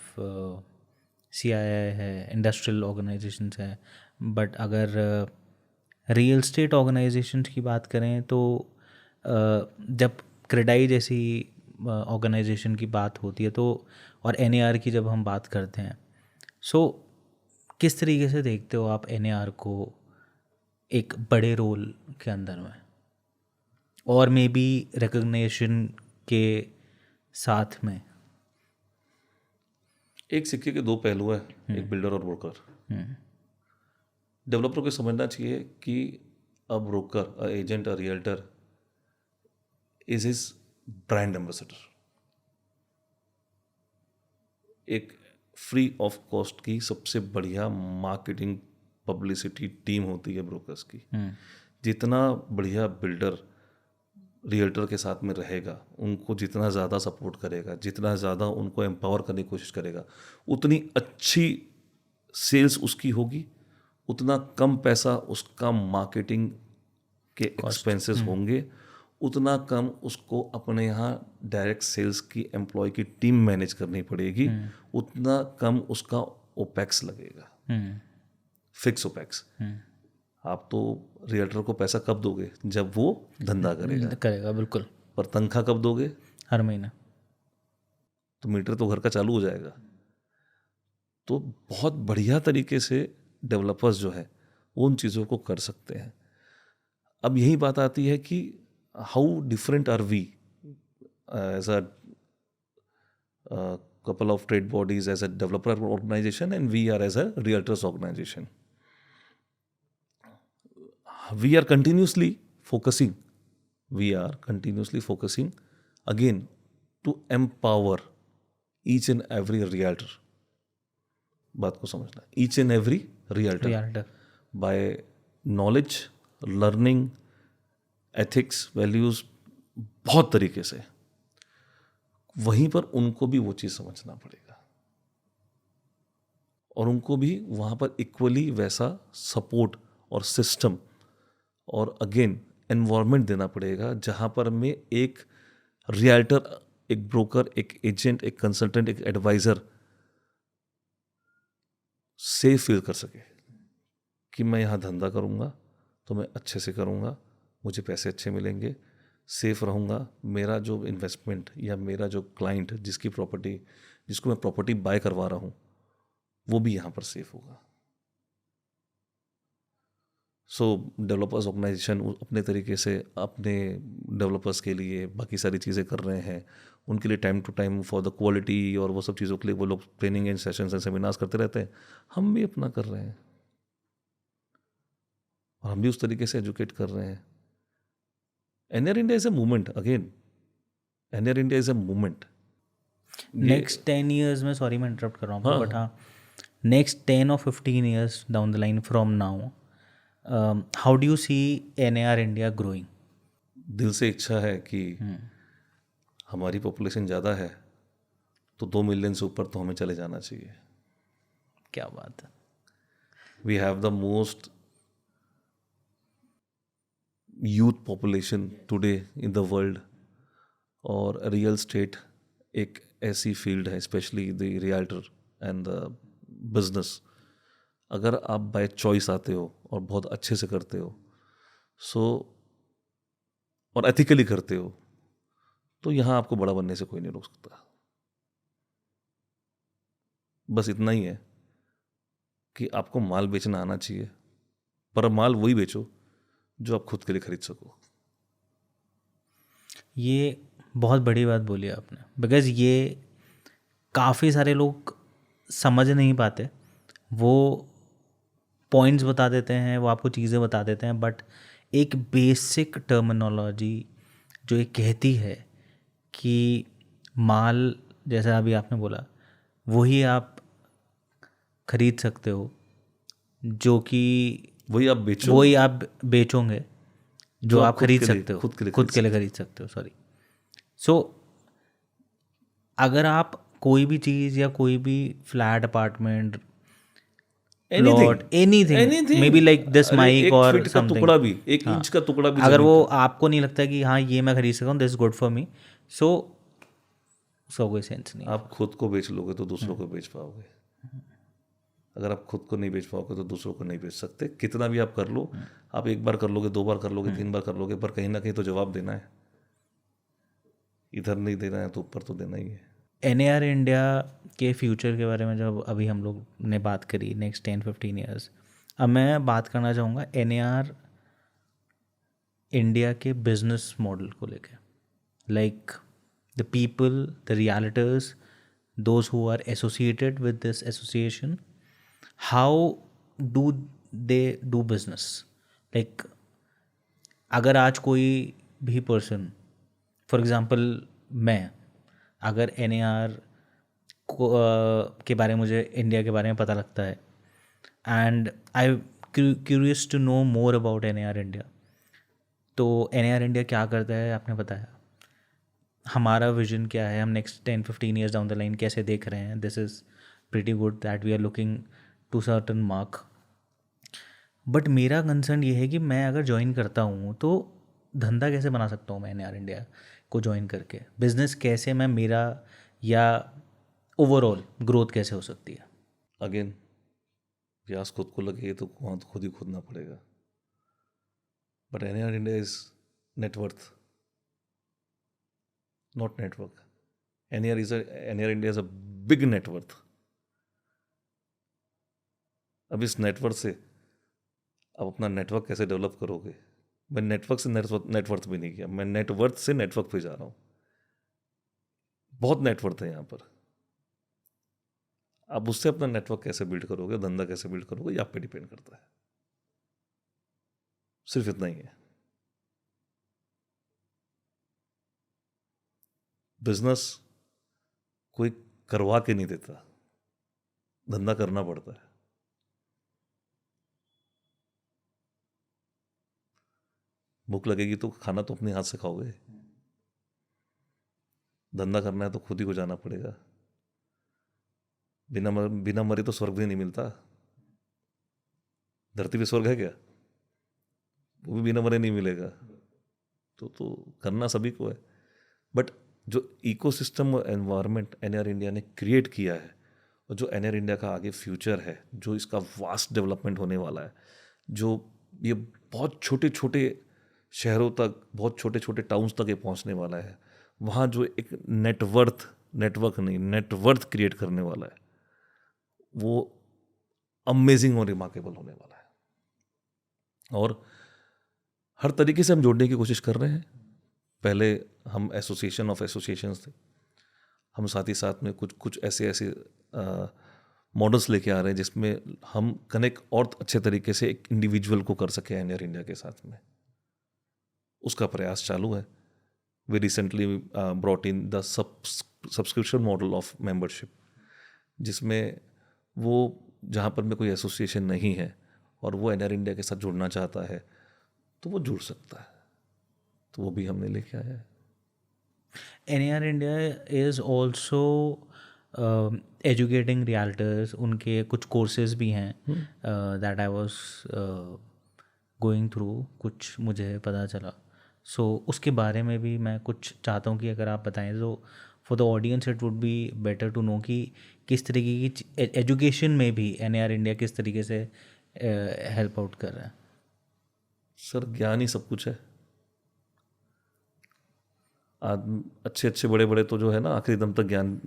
CII है, इंडस्ट्रियल ऑर्गेनाइजेशंस है। बट अगर रियल स्टेट ऑर्गेनाइजेशंस की बात करें तो जब क्रेडाई जैसी ऑर्गेनाइजेशन की बात होती है तो और NAR की जब हम बात करते हैं, सो किस तरीके से देखते हो आप NAR को एक बड़े रोल के अंदर में और मे बी रिकग्निशन के साथ में? एक सिक्के के दो पहलू है, एक बिल्डर और ब्रोकर। डेवलपर को समझना चाहिए कि a broker, a agent, a realtor is his brand ambassador. एक फ्री ऑफ कॉस्ट की सबसे बढ़िया मार्केटिंग पब्लिसिटी टीम होती है ब्रोकर्स की। जितना बढ़िया बिल्डर रियल्टर के साथ में रहेगा, उनको जितना ज़्यादा सपोर्ट करेगा, जितना ज़्यादा उनको एम्पावर करने की कोशिश करेगा, उतनी अच्छी सेल्स उसकी होगी, उतना कम पैसा उसका मार्केटिंग के एक्सपेंसेस होंगे, उतना कम उसको अपने यहाँ डायरेक्ट सेल्स की एम्प्लॉय की टीम मैनेज करनी पड़ेगी, उतना कम उसका ओपेक्स लगेगा, फिक्स ओपेक्स। आप तो रियल्टर को पैसा कब दोगे? जब वो धंधा करेगा बिल्कुल। पर तनख्वाह कब दोगे? हर महीना। तो मीटर तो घर का चालू हो जाएगा। तो बहुत बढ़िया तरीके से डेवलपर्स जो है वो उन चीज़ों को कर सकते हैं। अब यही बात आती है कि how different are we as a couple of trade bodies, as a developer organization, and we are as a realtors organization. We are continuously focusing again to empower each and every realtor. बात को समझना, each and every realtor by knowledge, learning, ethics, values, बहुत तरीके से। वहीं पर उनको भी वो चीज़ समझना पड़ेगा और उनको भी वहाँ पर इक्वली वैसा सपोर्ट और सिस्टम और अगेन एनवायरनमेंट देना पड़ेगा जहाँ पर में एक रियल्टर, एक ब्रोकर, एक एजेंट, एक कंसल्टेंट, एक एडवाइज़र सेफ फील कर सके कि मैं यहाँ धंधा करूँगा तो मैं अच्छे से करूँगा, मुझे पैसे अच्छे मिलेंगे, सेफ रहूँगा, मेरा जो इन्वेस्टमेंट या मेरा जो क्लाइंट जिसको मैं प्रॉपर्टी बाय करवा रहा हूँ वो भी यहाँ पर सेफ होगा। सो डेवलपर्स ऑर्गेनाइजेशन अपने तरीके से अपने डेवलपर्स के लिए बाकी सारी चीज़ें कर रहे हैं, उनके लिए time to time for the quality और वो सब चीज़ों के लिए वो लोग training and sessions and seminars करते रहते हैं। हम भी अपना कर रहे हैं और हम भी उस तरीके से एजुकेट कर रहे हैं। NR India is a movement again. NR India is a movement. Next 10 years में, सॉरी मैं इंटरप्ट कर रहा हूँ, बट हाँ next 10 or 15 years down the line from now how do you see NAR India growing? दिल से इच्छा है कि हमारी पॉपुलेशन ज़्यादा है तो 2 मिलियन से ऊपर तो हमें चले जाना चाहिए. क्या बात है. We have the most youth population today in the world. और रियल स्टेट एक ऐसी फील्ड है, specially the realtor and the business, अगर आप बाय चॉइस आते हो और बहुत अच्छे से करते हो और एथिकली करते हो, तो यहाँ आपको बड़ा बनने से कोई नहीं रोक सकता. बस इतना ही है कि आपको माल बेचना आना चाहिए, पर माल वही बेचो जो आप खुद के लिए खरीद सको. ये बहुत बड़ी बात बोली आपने, बिकॉज़ ये काफ़ी सारे लोग समझ नहीं पाते. वो पॉइंट्स बता देते हैं, वो आपको चीज़ें बता देते हैं, बट एक बेसिक टर्मिनोलॉजी जो ये कहती है कि माल, जैसा अभी आपने बोला, वही आप खरीद सकते हो जो कि वही आप बेचो, वही आप बेचोगे जो आप खुद खरीद के लिए- सकते हो, खुद के लिए खुद के लिए खरीद सकते हो. सॉरी. सो अगर आप कोई भी चीज़ या कोई भी flat, apartment, plot, anything, may be like this अरे माइक एक और फीट का टुकड़ा भी, एक इंच का टुकड़ा भी अगर जमीन वो का, आपको नहीं लगता कि हाँ ये मैं खरीद सकता हूँ, this is good for me, so कोई सेंस नहीं. आप खुद को बेच लोगे तो दूसरों को बेच पाओगे. अगर आप खुद को नहीं बेच पाओगे तो दूसरों को नहीं बेच सकते. कितना भी आप कर लो, आप एक बार कर लोगे, 2 बार कर लोगे, 3 बार कर लोगे, पर कहीं ना कहीं तो जवाब देना है. इधर नहीं देना है तो ऊपर तो देना ही है. NAR इंडिया के फ्यूचर के बारे में जब अभी हम लोग ने बात करी, नेक्स्ट 10-15 ईयर्स, अब मैं बात करना चाहूँगा NAR इंडिया के बिजनेस मॉडल को लेके. Like the people, the realtors, those who are associated with this association, how do they do business. Like अगर आज कोई भी पर्सन, फॉर एग्ज़ाम्पल मैं, अगर NAR के बारे में, मुझे इंडिया के बारे में पता लगता है and I curious to know more about NAR India, तो NAR इंडिया क्या करता है आपने बताया, हमारा विजन क्या है, हम next 10-15 years down the line कैसे देख रहे हैं. This is pretty good that we are looking to certain mark. But मेरा कंसर्न ये है कि मैं अगर ज्वाइन करता हूँ तो धंधा कैसे बना सकता हूँ मैं NAR इंडिया को ज्वाइन करके, बिजनेस कैसे मैं मेरा, या ओवरऑल ग्रोथ कैसे हो सकती है. अगेन प्यास खुद को लगे तो वहाँ तो खुद ही खोदना पड़ेगा. But NAR India is net worth, not network. NAR India is a big net worth. अब इस नेटवर्क से आप अपना नेटवर्क कैसे डेवलप करोगे. मैं नेटवर्क से नेटवर्थ भी नहीं किया, मैं नेटवर्थ से नेटवर्क पे जा रहा हूँ. बहुत नेटवर्थ है यहाँ पर. आप उससे अपना नेटवर्क कैसे बिल्ड करोगे, धंधा कैसे बिल्ड करोगे, ये आप पे डिपेंड करता है. सिर्फ इतना ही है. बिजनेस कोई करवा के नहीं देता, धंधा करना पड़ता है. भूख लगेगी तो खाना तो अपने हाथ से खाओगे. धंधा करना है तो खुद ही को जाना पड़ेगा. बिना मरे तो स्वर्ग भी नहीं मिलता. धरती पे स्वर्ग है क्या? वो भी बिना मरे नहीं मिलेगा. तो करना सभी को है. बट जो इकोसिस्टम और एनवायरनमेंट NAR इंडिया ने क्रिएट किया है, और जो NAR इंडिया का आगे फ्यूचर है, जो इसका वास्ट डेवलपमेंट होने वाला है, जो ये बहुत छोटे छोटे शहरों तक, बहुत छोटे छोटे टाउन्स तक ये पहुंचने वाला है, वहाँ जो एक नेटवर्थ क्रिएट करने वाला है, वो अमेजिंग और रिमार्केबल होने वाला है. और हर तरीके से हम जोड़ने की कोशिश कर रहे हैं. पहले हम एसोसिएशन ऑफ एसोसिएशंस थे, हम साथ ही साथ में कुछ ऐसे मॉडल्स लेके आ रहे हैं जिसमें हम कनेक्ट और अच्छे तरीके से एक इंडिविजुअल को कर सके NAR इंडिया के साथ में. उसका प्रयास चालू है. We recently brought in the subscription model of membership, जिसमें वो जहाँ पर में कोई एसोसिएशन नहीं है और वो एनआर इंडिया के साथ जुड़ना चाहता है तो वो जुड़ सकता है, तो वो भी हमने लेके आया है। NAR India is also educating realtors. उनके कुछ कोर्सेज भी हैं that I was going through, कुछ मुझे पता चला। सो उसके बारे में भी मैं कुछ चाहता हूँ कि अगर आप बताएं तो for the audience it would be better to know कि किस तरीके की एजुकेशन में भी NAR इंडिया किस तरीके से हेल्प आउट कर रहा है। सर ज्ञान ही सब कुछ है। अच्छे अच्छे बड़े बड़े तो जो है ना आखिरी दम तक ज्ञान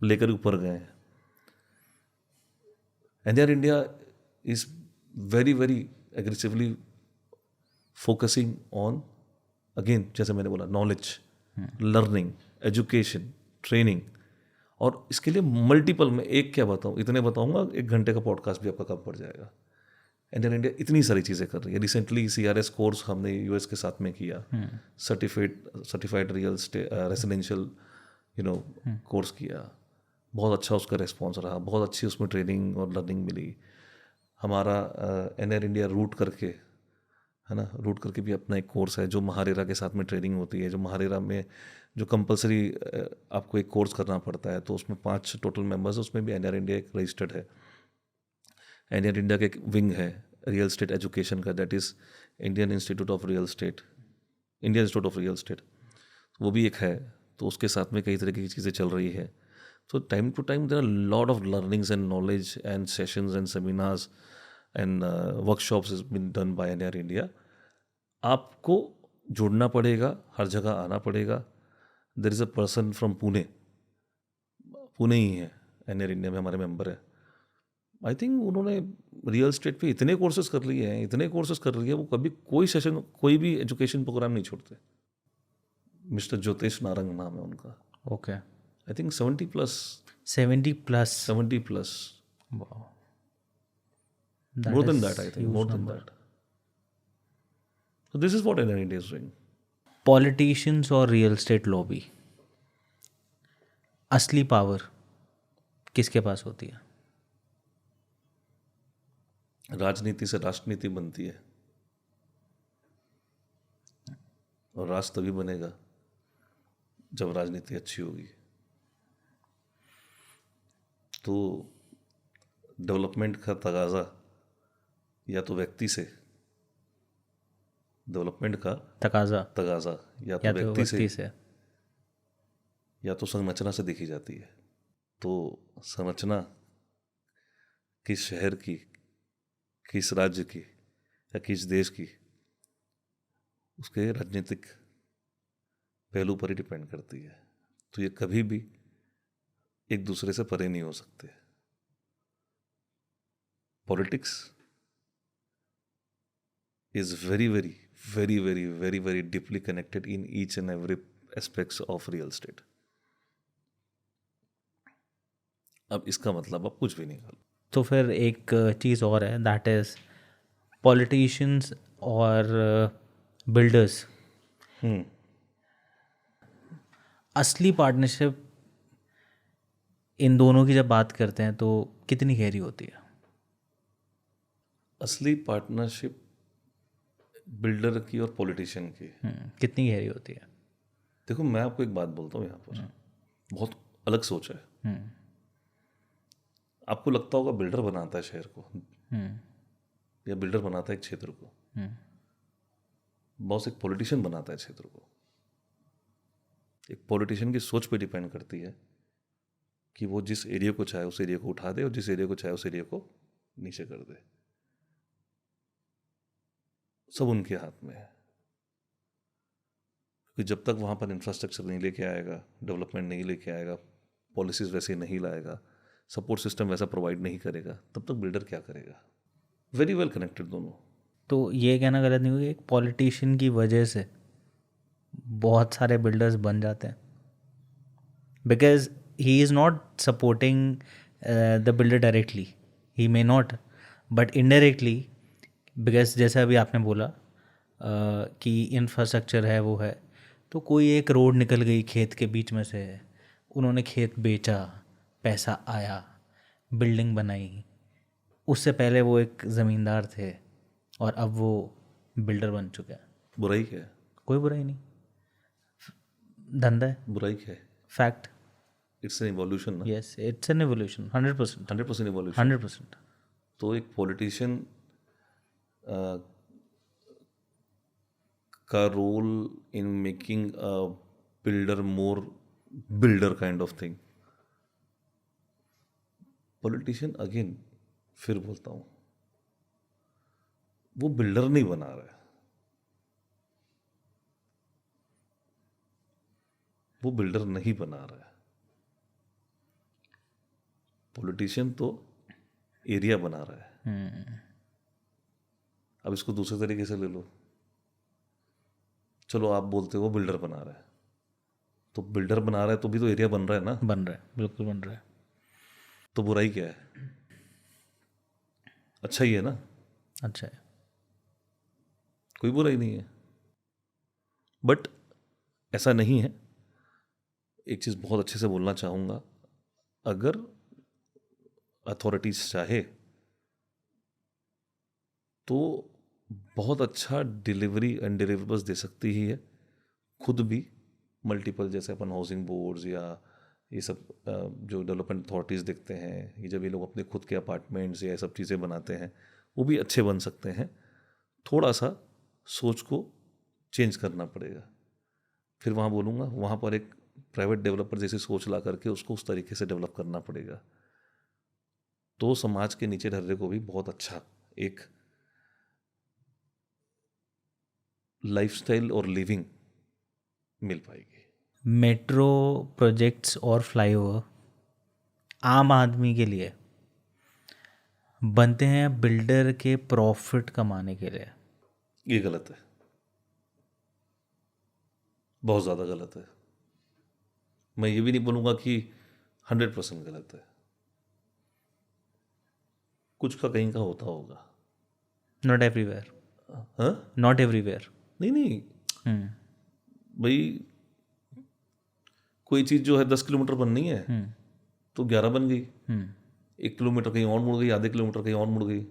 लेकर ऊपर गए हैं। NAR India is very very aggressively focusing on, again जैसे मैंने बोला, नॉलेज, लर्निंग, एजुकेशन, ट्रेनिंग। और इसके लिए मल्टीपल, मैं एक क्या बताऊँ, इतने बताऊँगा 1 घंटे का पॉडकास्ट भी आपका कम पड़ जाएगा। एनआर इंडिया इतनी सारी चीज़ें कर रही है। रिसेंटली CRS कोर्स हमने यूएस के साथ में किया, सर्टिफाइड रियल रेसिडेंशियल कोर्स किया। बहुत अच्छा उसका रिस्पॉन्स रहा, बहुत अच्छी उसमें ट्रेनिंग और लर्निंग मिली। हमारा एनआर इंडिया रूट करके, है ना, रूट करके भी अपना एक कोर्स है जो महारेरा के साथ में ट्रेनिंग होती है, जो महारेरा में जो कंपलसरी आपको एक कोर्स करना पड़ता है, तो उसमें 5 टोटल मेंबर्स, उसमें भी एनआर इंडिया एक रजिस्टर्ड है। एनआर इंडिया का एक विंग है रियल स्टेट एजुकेशन का, that is Indian institute of real estate, Indian institute of real estate, वो भी एक है। तो उसके साथ में कई तरह की चीज़ें चल रही है। तो time to time there are lot of learnings and knowledge and sessions and seminars and workshops is been done by NR India. आपको जुड़ना पड़ेगा, हर जगह आना पड़ेगा। There is a person from Pune, Pune ही है, एनआर इंडिया में हमारे मेंबर है। आई थिंक उन्होंने रियल स्टेट पे इतने कोर्सेज कर लिए हैं, इतने कोर्सेज कर लिए हैं, वो कभी कोई सेशन, कोई भी एजुकेशन प्रोग्राम नहीं छोड़ते। मिस्टर ज्योतिष नारंग नाम है उनका। Okay, I think 70 plus 70 plus, 70 plus, wow, more than that, I think more than that. So this is what NR India is doing. Politicians और रियल स्टेट लॉबी, असली पावर किसके पास होती है? राजनीति से राष्ट्रनीति बनती है, और राष्ट्र तभी बनेगा जब राजनीति अच्छी होगी। तो डेवलपमेंट का तगाजा या तो व्यक्ति से, डेवलपमेंट का तगाजा या तो व्यक्ति से या तो संरचना से देखी जाती है। तो संरचना किस शहर की, किस राज्य की या किस देश की, उसके राजनीतिक पहलू पर ही डिपेंड करती है। तो ये कभी भी एक दूसरे से परे नहीं हो सकते। Politics is very very very very very very deeply connected in each and every aspects of real estate. अब इसका मतलब आप कुछ भी नहीं कर। तो फिर एक चीज़ और है, दैट इज़ पॉलिटिशियंस और बिल्डर्स, असली पार्टनरशिप इन दोनों की जब बात करते हैं तो कितनी गहरी होती है? असली पार्टनरशिप बिल्डर की और पॉलिटिशियन की कितनी गहरी होती है? देखो, मैं आपको एक बात बोलता हूँ, यहाँ पर बहुत अलग सोच है। आपको लगता होगा बिल्डर बनाता है शहर को या बिल्डर बनाता है एक क्षेत्र को, बॉस एक पॉलिटिशियन बनाता है क्षेत्र को। एक पॉलिटिशियन की सोच पे डिपेंड करती है कि वो जिस एरिया को चाहे उस एरिया को उठा दे और जिस एरिया को चाहे उस एरिया को नीचे कर दे। सब उनके हाथ में है, क्योंकि जब तक वहाँ पर इंफ्रास्ट्रक्चर नहीं लेके आएगा, डेवलपमेंट नहीं लेके आएगा, पॉलिसीज वैसे नहीं लाएगा, सपोर्ट सिस्टम वैसा प्रोवाइड नहीं करेगा, तब तक बिल्डर क्या करेगा। वेरी वेल कनेक्टेड दोनों। तो ये कहना गलत नहीं होगा, एक पॉलिटिशियन की वजह से बहुत सारे बिल्डर्स बन जाते हैं, because he is not supporting the builder directly, he may not, but indirectly, because जैसे अभी आपने बोला कि इंफ्रास्ट्रक्चर है वो है, तो कोई एक रोड निकल गई खेत के बीच में से, उन्होंने खेत बेचा, पैसा आया, बिल्डिंग बनाई, उससे पहले वो एक ज़मींदार थे और अब वो बिल्डर बन चुके हैं। बुराई क्या है? कोई बुराई नहीं, धंधा है, बुराई क्या है? फैक्ट। इट्स एन इवोल्यूशन ना, yes, it's an evolution, 100%। 100% evolution. 100%। तो एक पॉलिटिशियन का role in making a builder more builder kind of thing. Politician again फिर बोलता हूँ, वो बिल्डर नहीं बना रहा है, वो बिल्डर नहीं बना रहा है। पॉलिटिशियन तो एरिया बना रहा है। अब इसको दूसरे तरीके से ले लो, चलो आप बोलते हो बिल्डर बना रहा है, तो बिल्डर बना रहा है तो भी तो एरिया बन रहा है ना। बन रहा है, बिल्कुल बन रहा है। तो बुराई क्या है? अच्छा ही है ना, अच्छा है। कोई बुराई नहीं है। बट ऐसा नहीं है। एक चीज़ बहुत अच्छे से बोलना चाहूँगा, अगर अथॉरिटीज चाहे तो बहुत अच्छा डिलीवरी एंड डिलीवरेबल्स दे सकती ही है, खुद भी मल्टीपल, जैसे अपन हाउसिंग बोर्ड्स या ये सब जो डेवलपमेंट अथॉरिटीज़ देखते हैं, ये जब ये लोग अपने खुद के अपार्टमेंट्स या ये सब चीज़ें बनाते हैं, वो भी अच्छे बन सकते हैं। थोड़ा सा सोच को चेंज करना पड़ेगा। फिर वहाँ बोलूँगा, वहाँ पर एक प्राइवेट डेवलपर जैसी सोच ला करके उसको उस तरीके से डेवलप करना पड़ेगा, तो समाज के नीचे ढर्रे को भी बहुत अच्छा एक लाइफस्टाइल और लिविंग मिल पाएगी। मेट्रो प्रोजेक्ट्स और फ्लाईओवर आम आदमी के लिए बनते हैं बिल्डर के प्रॉफिट कमाने के लिए। ये गलत है, बहुत ज़्यादा गलत है। मैं ये भी नहीं बोलूँगा कि 100% गलत है, कुछ का कहीं का होता होगा। Not everywhere. हाँ, नॉट एवरीवेयर। नहीं भाई, कोई चीज़ जो है 10 किलोमीटर बननी है तो 11 बन गई, 1 किलोमीटर कहीं और मुड़ गई, आधे किलोमीटर कहीं और मुड़ गई,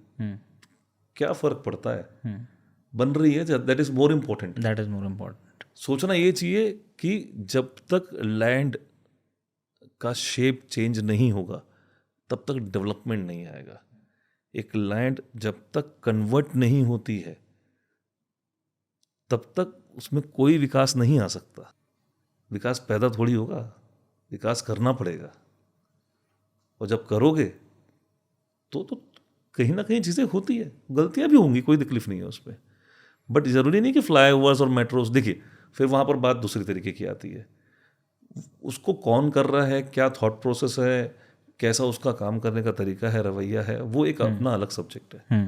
क्या फ़र्क पड़ता है? बन रही है, that is more important. That is more important. सोचना ये चाहिए कि जब तक लैंड का शेप चेंज नहीं होगा तब तक डेवलपमेंट नहीं आएगा। एक लैंड जब तक कन्वर्ट नहीं होती है तब तक उसमें कोई विकास नहीं आ सकता। विकास पैदा थोड़ी होगा, विकास करना पड़ेगा, और जब करोगे तो कहीं ना कहीं चीज़ें होती है, गलतियां भी होंगी, कोई तकलीफ नहीं है उसमें। बट ज़रूरी नहीं कि फ्लाईओवर्स और मेट्रोस, देखिए फिर वहाँ पर बात दूसरी तरीके की आती है, उसको कौन कर रहा है, क्या थॉट प्रोसेस है, कैसा उसका काम करने का तरीका है, रवैया है, वो एक अपना अलग सब्जेक्ट है।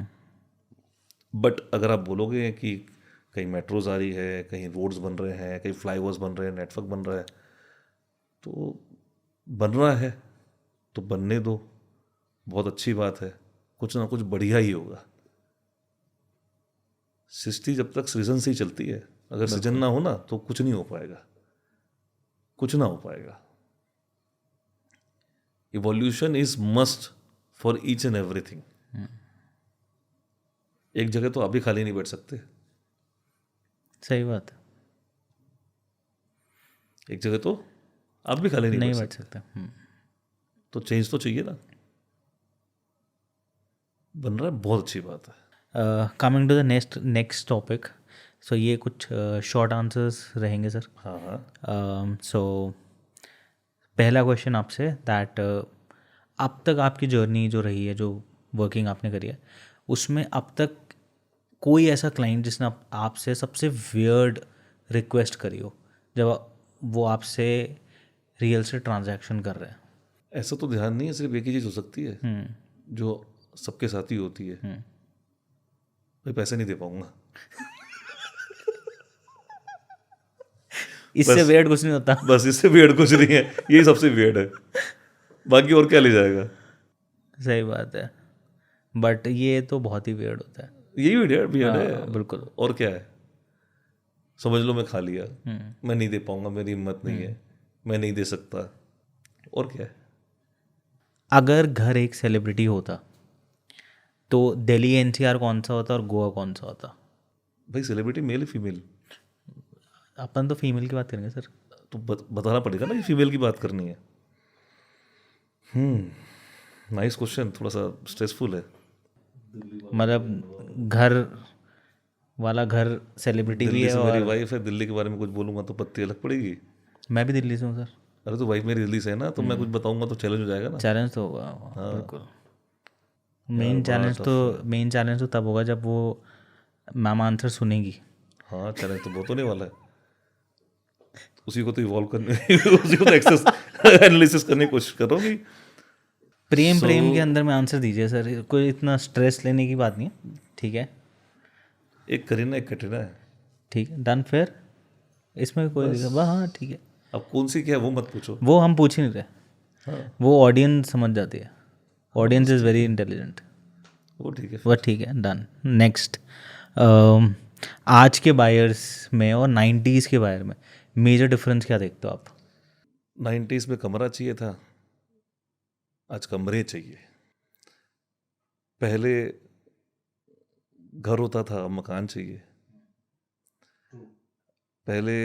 बट अगर आप बोलोगे कि कहीं मेट्रोज आ रही है, कहीं रोड्स बन रहे हैं, कहीं फ्लाईओवर्स बन रहे हैं, नेटवर्क बन रहा है, तो बन रहा है तो बनने दो, बहुत अच्छी बात है, कुछ ना कुछ बढ़िया ही होगा। सृष्टि जब तक सृजन से ही चलती है, अगर सृजन ना हो ना तो कुछ नहीं हो पाएगा, कुछ ना हो पाएगा। Evolution is must for each and everything. एक जगह तो आप भी खाली नहीं बैठ सकते, सही बात है, एक जगह तो आप भी खाली नहीं बैठ बैठ सकते, सकते। तो चेंज तो चाहिए ना। बन रहा है, बहुत अच्छी बात है। Coming to the next topic, so ये कुछ शॉर्ट आंसर्स रहेंगे सर। हाँ हाँ, सो पहला क्वेश्चन आपसे, दैट अब तक आपकी जर्नी जो रही है, जो वर्किंग आपने करी है, उसमें अब तक कोई ऐसा क्लाइंट जिसने आपसे सबसे वियर्ड रिक्वेस्ट करी हो, जब वो आपसे रियल से ट्रांजैक्शन कर रहे हैं? ऐसा तो ध्यान नहीं है, सिर्फ एक ही चीज़ हो सकती है जो सबके साथ ही होती है, भाई पैसे नहीं दे पाऊंगा। इससे वियर्ड कुछ नहीं होता। बस इससे वियर्ड कुछ नहीं है, यही सबसे वियर्ड है, बाकी और क्या ले जाएगा। सही बात है, बट ये तो बहुत ही वियर्ड होता है। यही वियर्ड है, बिल्कुल। और क्या है। समझ लो मैं खा लिया, मैं नहीं दे पाऊंगा, मेरी हिम्मत नहीं है, मैं नहीं दे सकता, और क्या है। अगर घर एक सेलिब्रिटी होता तो दिल्ली एनसीआर कौन सा होता और गोवा कौन सा होता? भाई सेलिब्रिटी मेल है फीमेल? अपन तो फीमेल की बात करेंगे सर। तो बताना पड़ेगा ना कि फीमेल की बात करनी है। नाइस क्वेश्चन, थोड़ा सा स्ट्रेसफुल है। मतलब घर वाला घर सेलिब्रिटी भी दिल्ली है से मेरी और वाइफ है, दिल्ली के बारे में कुछ बोलूंगा तो पत्ती अलग पड़ेगी। मैं भी दिल्ली से हूँ सर। अरे तो वाइफ मेरी दिल्ली से है ना, तो मैं कुछ बताऊंगा तो चैलेंज हो जाएगा ना। चैलेंज तो होगा हाँ। बिल्कुल। यार बड़ा टफ है। मेन चैलेंज तो तब होगा जब वो मैम आंसर सुनेगी। हाँ, चैलेंज तो बहुत होने वाला है। उसी को तो इवॉल्व करने उसी को तो एक्सेस एनालिसिस करने की कोशिश करोगी। प्रेम So- प्रेम के अंदर में आंसर दीजिए सर, कोई इतना स्ट्रेस लेने की बात नहीं है। ठीक है, एक करीना एक कटरीना है। ठीक है, डन। फिर इसमें कोई दिक्कत? हाँ ठीक है, अब कौन सी क्या है वो मत पूछो। वो हम पूछ ही नहीं रहे, हाँ वो ऑडियंस समझ जाती है। Audience is very intelligent. वो ठीक है। वो ठीक है, डन। नेक्स्ट, आज के बायर्स में और 90s के बायर में मेजर डिफरेंस क्या देखते हो आप? 90s में कमरा चाहिए था, आज कमरे चाहिए। पहले घर होता था, अब मकान चाहिए। पहले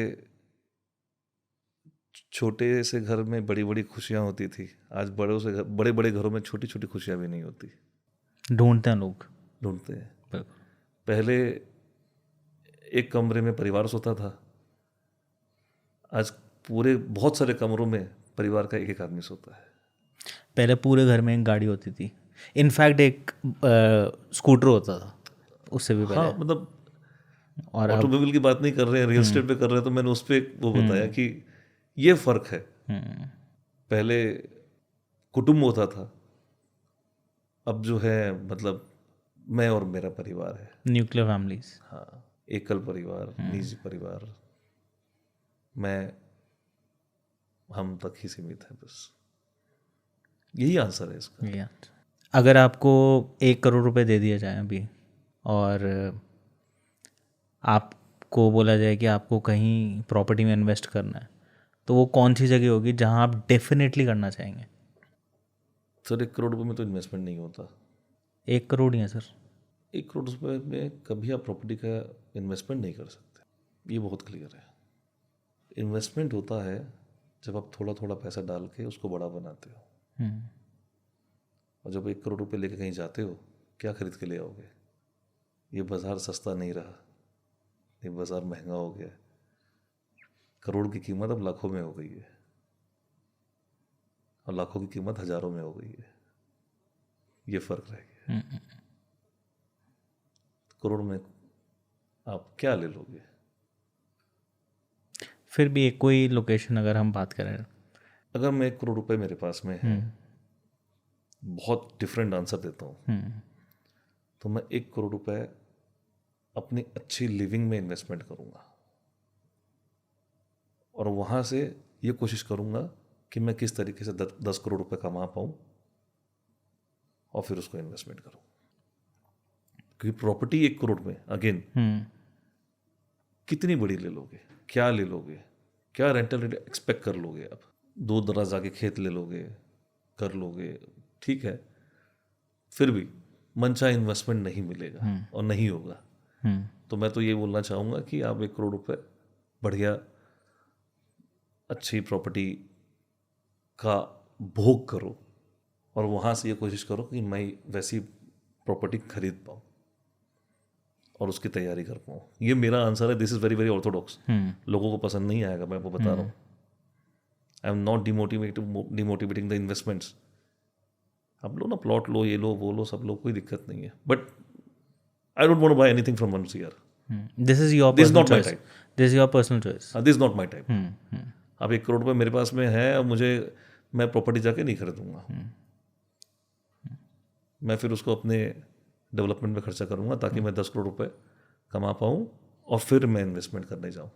छोटे से घर में बड़ी बड़ी खुशियां होती थी, आज बड़े बड़े घरों में छोटी छोटी खुशियां भी नहीं होती, ढूंढते हैं लोग। ढूंढते हैं। बिल्कुल। पहले एक कमरे में परिवार सोता था, आज पूरे बहुत सारे कमरों में परिवार का एक एक आदमी सोता है। पहले पूरे घर में एक गाड़ी होती थी, इनफैक्ट एक स्कूटर होता था उससे भी पहले। हाँ मतलब और अब ऑटोमोबाइल की बात नहीं कर रहे हैं, रियल एस्टेट पे कर रहे हैं, तो मैंने उस पर वो बताया कि ये फर्क है। पहले कुटुंब होता था, अब जो है मतलब मैं और मेरा परिवार है। Nuclear families. हाँ, एकल परिवार, निजी परिवार, मैं, हम तक ही सीमित है, बस यही आंसर है इसका। अगर आपको 1 करोड़ रुपए दे दिया जाए अभी और आपको बोला जाए कि आपको कहीं प्रॉपर्टी में इन्वेस्ट करना है, तो वो कौन सी जगह होगी जहां आप डेफिनेटली करना चाहेंगे? सर 1 करोड़ रुपये में तो इन्वेस्टमेंट नहीं होता। 1 करोड़ ही है सर। 1 करोड़ रुपये में कभी आप प्रॉपर्टी का इन्वेस्टमेंट नहीं कर सकते, ये बहुत क्लियर है। इन्वेस्टमेंट होता है जब आप थोड़ा थोड़ा पैसा डाल के उसको बड़ा बनाते हो। और जब 1 करोड़ रुपये लेके कहीं जाते हो, क्या खरीद के ले आओगे? ये बाज़ार सस्ता नहीं रहा, ये बाज़ार महंगा हो गया। करोड़ की कीमत अब लाखों में हो गई है, और लाखों की कीमत हज़ारों में हो गई है। ये फ़र्क रह गया। करोड़ में आप क्या ले लोगे? फिर भी एक कोई लोकेशन अगर हम बात करें, अगर मैं 1 करोड़ रुपए मेरे पास में है, बहुत डिफरेंट आंसर देता हूँ, तो मैं 1 करोड़ रुपए अपनी अच्छी लिविंग में इन्वेस्टमेंट करूँगा, और वहाँ से ये कोशिश करूँगा कि मैं किस तरीके से 10 करोड़ रुपए कमा पाऊँ और फिर उसको इन्वेस्टमेंट करूँ। क्योंकि प्रॉपर्टी 1 करोड़ में अगेन कितनी बड़ी ले लोगे, क्या ले लोगे, क्या रेंटल रेट एक्सपेक्ट कर लोगे आप? 2 दराज आके खेत ले लोगे, कर लोगे, ठीक है, फिर भी मनचाहा इन्वेस्टमेंट नहीं मिलेगा और नहीं होगा। तो मैं तो ये बोलना चाहूँगा कि आप 1 करोड़ रुपए बढ़िया अच्छी प्रॉपर्टी का भोग करो, और वहाँ से ये कोशिश करो कि मैं वैसी प्रॉपर्टी खरीद पाऊँ और उसकी तैयारी कर पाऊँ। ये मेरा आंसर है। This is very very Orthodox, लोगों को पसंद नहीं आएगा, मैं आपको बता रहा हूँ। I am not demotivating the investments. आप लो ना, प्लॉट लो, ये लो, वो लो, सब लो, कोई दिक्कत नहीं है, but I don't want to buy anything from 1 CR। This is your personal choice. This is your personal choice. This is not my type. अब 1 करोड़ रुपये मेरे पास में है, और मैं प्रॉपर्टी जाके नहीं खरीदूंगा। मैं फिर उसको अपने डेवलपमेंट में खर्चा करूंगा, ताकि मैं 10 करोड़ रुपए कमा पाऊँ और फिर मैं इन्वेस्टमेंट करने जाऊँ।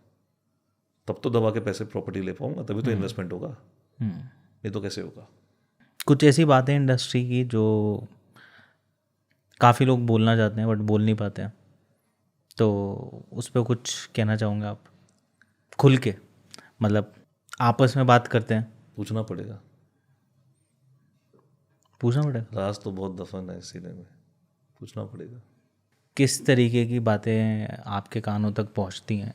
तब तो दबा के पैसे प्रॉपर्टी ले पाऊंगा, तभी तो इन्वेस्टमेंट होगा, नहीं तो कैसे होगा? कुछ ऐसी बातें इंडस्ट्री की जो काफ़ी लोग बोलना चाहते हैं बट बोल नहीं पाते हैं, तो उस पर कुछ कहना चाहूँगा आप खुल के? मतलब आपस में बात करते हैं, पूछना पड़ेगा। पूछना पड़ेगा। राज तो बहुत दफन है इस सीने में। पूछना पड़ेगा। किस तरीके की बातें आपके कानों तक पहुंचती हैं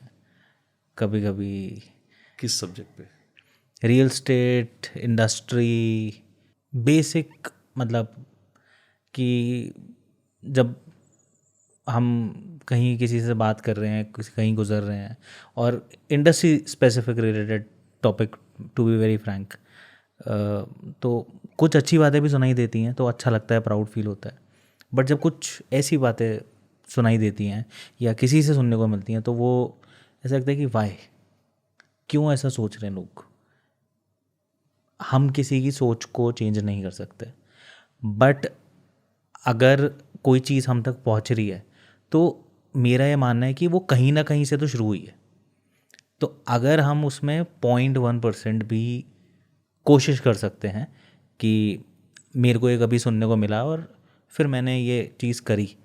कभी कभी? किस सब्जेक्ट पे? रियल स्टेट इंडस्ट्री, बेसिक, मतलब कि जब हम कहीं किसी से बात कर रहे हैं, किसी कहीं गुजर रहे हैं, और industry specific related topic, to be very frank, तो कुछ अच्छी बातें भी सुनाई देती हैं तो अच्छा लगता है, प्राउड फील होता है। बट जब कुछ ऐसी बातें सुनाई देती हैं या किसी से सुनने को मिलती हैं तो वो ऐसा लगता है कि वाई, क्यों ऐसा सोच रहे हैं लोग। हम किसी की सोच को चेंज नहीं कर सकते, बट अगर कोई चीज़ हम तक पहुंच रही है तो मेरा ये मानना है कि वो कहीं ना कहीं से तो शुरू हुई है। तो अगर हम उसमें 0.1% भी कोशिश कर सकते हैं कि मेरे को ये कभी सुनने को मिला और फिर मैंने ये चीज़ करी,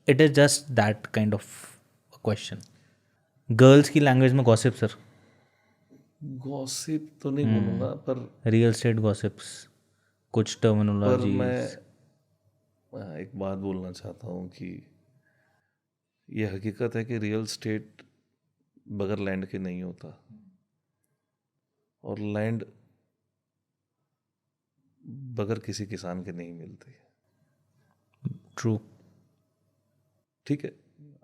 it is just that kind of question. Girls की लैंग्वेज में गॉसिप सर, गॉसिप तो नहीं बोलूँगा, पर रियल स्टेट गॉसिप्स, कुछ मैं टर्मिनोलॉजीज। एक बात बोलना चाहता हूँ कि ये हकीकत है कि रियल स्टेट बगैर लैंड के नहीं होता, और लैंड बगैर किसी किसान के नहीं मिलती। ट्रू। ठीक है,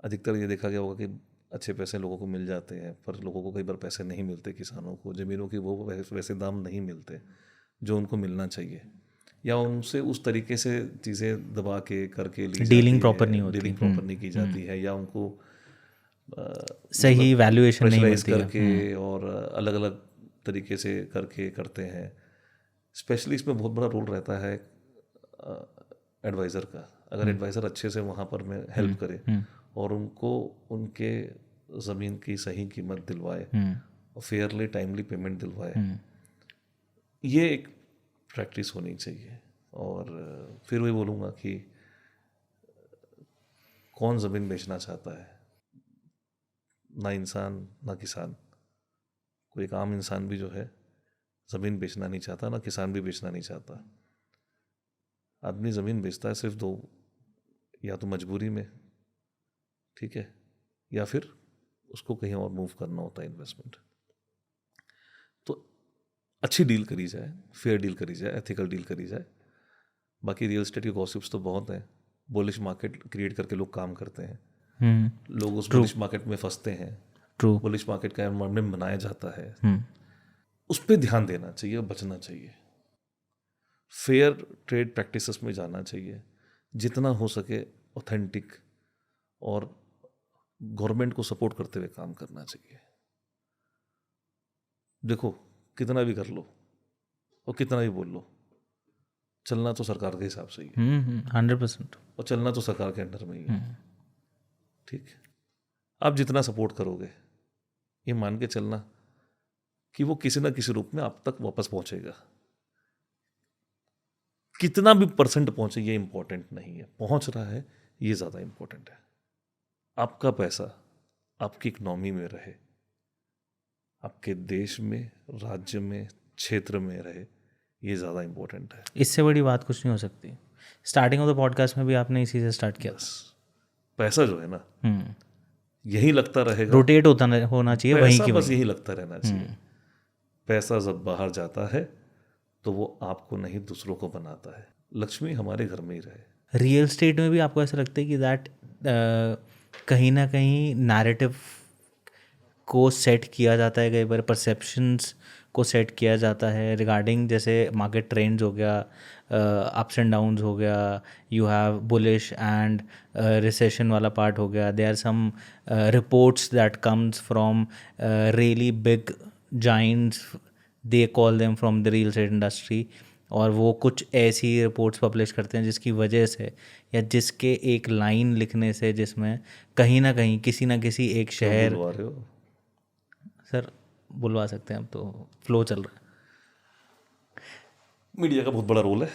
अधिकतर ये देखा गया होगा कि अच्छे पैसे लोगों को मिल जाते हैं, पर लोगों को कई बार पैसे नहीं मिलते, किसानों को ज़मीनों की वो वैसे दाम नहीं मिलते जो उनको मिलना चाहिए, या उनसे उस तरीके से चीज़ें दबा के करके ली डीलिंग जाती प्रॉपर नहीं है, होती। डीलिंग प्रॉपर नहीं की जाती है, या उनको सही वैल्यूएशन नहीं प्रेशराइज मिलती है। करके और अलग अलग तरीके से करके करते हैं। स्पेशली इसमें बहुत बड़ा रोल रहता है एडवाइज़र का। अगर एडवाइज़र अच्छे से वहाँ पर में हेल्प करे और उनको उनके ज़मीन की सही कीमत दिलवाए और फेयरली टाइमली पेमेंट दिलवाए, ये एक प्रैक्टिस होनी चाहिए। और फिर वही बोलूँगा कि कौन ज़मीन बेचना चाहता है? ना इंसान ना किसान। कोई एक आम इंसान भी जो है ज़मीन बेचना नहीं चाहता, ना किसान भी बेचना नहीं चाहता। आदमी ज़मीन बेचता है सिर्फ दो, या तो मजबूरी में, ठीक है, या फिर उसको कहीं और मूव करना होता है, इन्वेस्टमेंट। तो अच्छी डील करी जाए, फेयर डील करी जाए, एथिकल डील करी जाए। बाकी रियल एस्टेट के गॉसिप्स तो बहुत हैं। बुलिश मार्केट क्रिएट करके लोग काम करते हैं, लोग उस बुलिश मार्केट में फंसते हैं, ट्रू। बुलिश मार्केट का एनवायरनमेंट बनाया जाता है। उस पर ध्यान देना चाहिए, बचना चाहिए, फेयर ट्रेड प्रैक्टिसेस में जाना चाहिए, जितना हो सके ऑथेंटिक और गवर्नमेंट को सपोर्ट करते हुए काम करना चाहिए। देखो, कितना भी कर लो और कितना भी बोल लो, चलना तो सरकार के हिसाब से ही है, 100%। और चलना तो सरकार के अंडर में ही है। ठीक है, आप जितना सपोर्ट करोगे, ये मान के चलना कि वो किसी ना किसी रूप में आप तक वापस पहुंचेगा। कितना भी परसेंट पहुंचे ये इंपॉर्टेंट नहीं है, पहुंच रहा है ये ज़्यादा इंपॉर्टेंट है। आपका पैसा आपकी इकनॉमी में रहे, आपके देश में, राज्य में, क्षेत्र में रहे, ये ज़्यादा इंपॉर्टेंट है। इससे बड़ी बात कुछ नहीं हो सकती। स्टार्टिंग ऑफ द पॉडकास्ट में भी आपने इसी से स्टार्ट किया बस पैसा जो है ना, यही लगता रहेगा, रोटेट होना चाहिए वहीं पैसा की बस वहीं। यही लगता रहना चाहिए। पैसा जब बाहर जाता है तो वो आपको नहीं दूसरों को बनाता है। लक्ष्मी हमारे घर में ही रहे। रियल स्टेट में भी आपको ऐसा लगता है कि दैट कहीं ना कहीं नैरेटिव को सेट किया जाता है, कई बार परसेप्शंस को सेट किया जाता है रिगार्डिंग, जैसे मार्केट ट्रेंड्स हो गया, अप्स एंड डाउन्स हो गया, you have bullish and recession वाला पार्ट हो गया, there are some reports that comes from really big giants, they call them from the real estate industry, और वो कुछ ऐसी रिपोर्ट्स पब्लिश करते हैं जिसकी वजह से या जिसके एक लाइन लिखने से जिसमें कहीं ना कहीं किसी ना किसी एक शहर, बुलवा रहे हो सर बुलवा सकते हैं, अब तो फ्लो चल रहा मीडिया का बहुत बड़ा रोल है।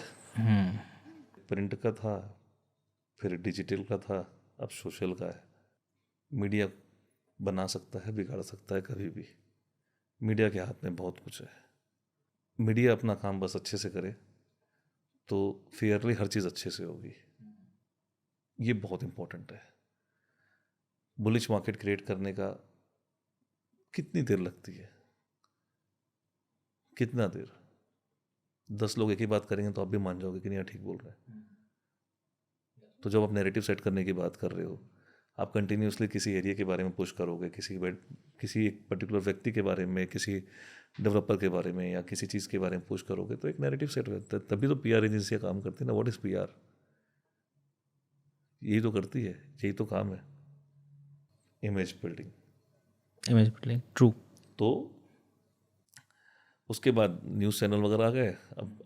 प्रिंट का था, फिर डिजिटल का था, अब सोशल का है। मीडिया बना सकता है, बिगाड़ सकता है कभी भी। मीडिया के हाथ में बहुत कुछ है। मीडिया अपना काम बस अच्छे से करे तो फेयरली हर चीज़ अच्छे से होगी। ये बहुत इम्पोर्टेंट है। बुलिश मार्केट क्रिएट करने का कितनी देर लगती है, कितना देर? 10 लोग एक ही बात करेंगे तो आप भी मान जाओगे कि नहीं, ठीक बोल रहे हैं। तो जब आप नैरेटिव सेट करने की बात कर रहे हो, आप कंटिन्यूसली किसी एरिया के बारे में पुश करोगे, किसी एक पर्टिकुलर व्यक्ति के बारे में, किसी डेवलपर के बारे में या किसी चीज़ के बारे में पुश करोगे, तो एक नैरेटिव सेट होता है। तभी तो पीआर एजेंसियाँ काम करती है ना। What is PR? यही तो करती है, यही तो काम है, image building. Image building, true. तो उसके बाद न्यूज़ चैनल वगैरह आ गए,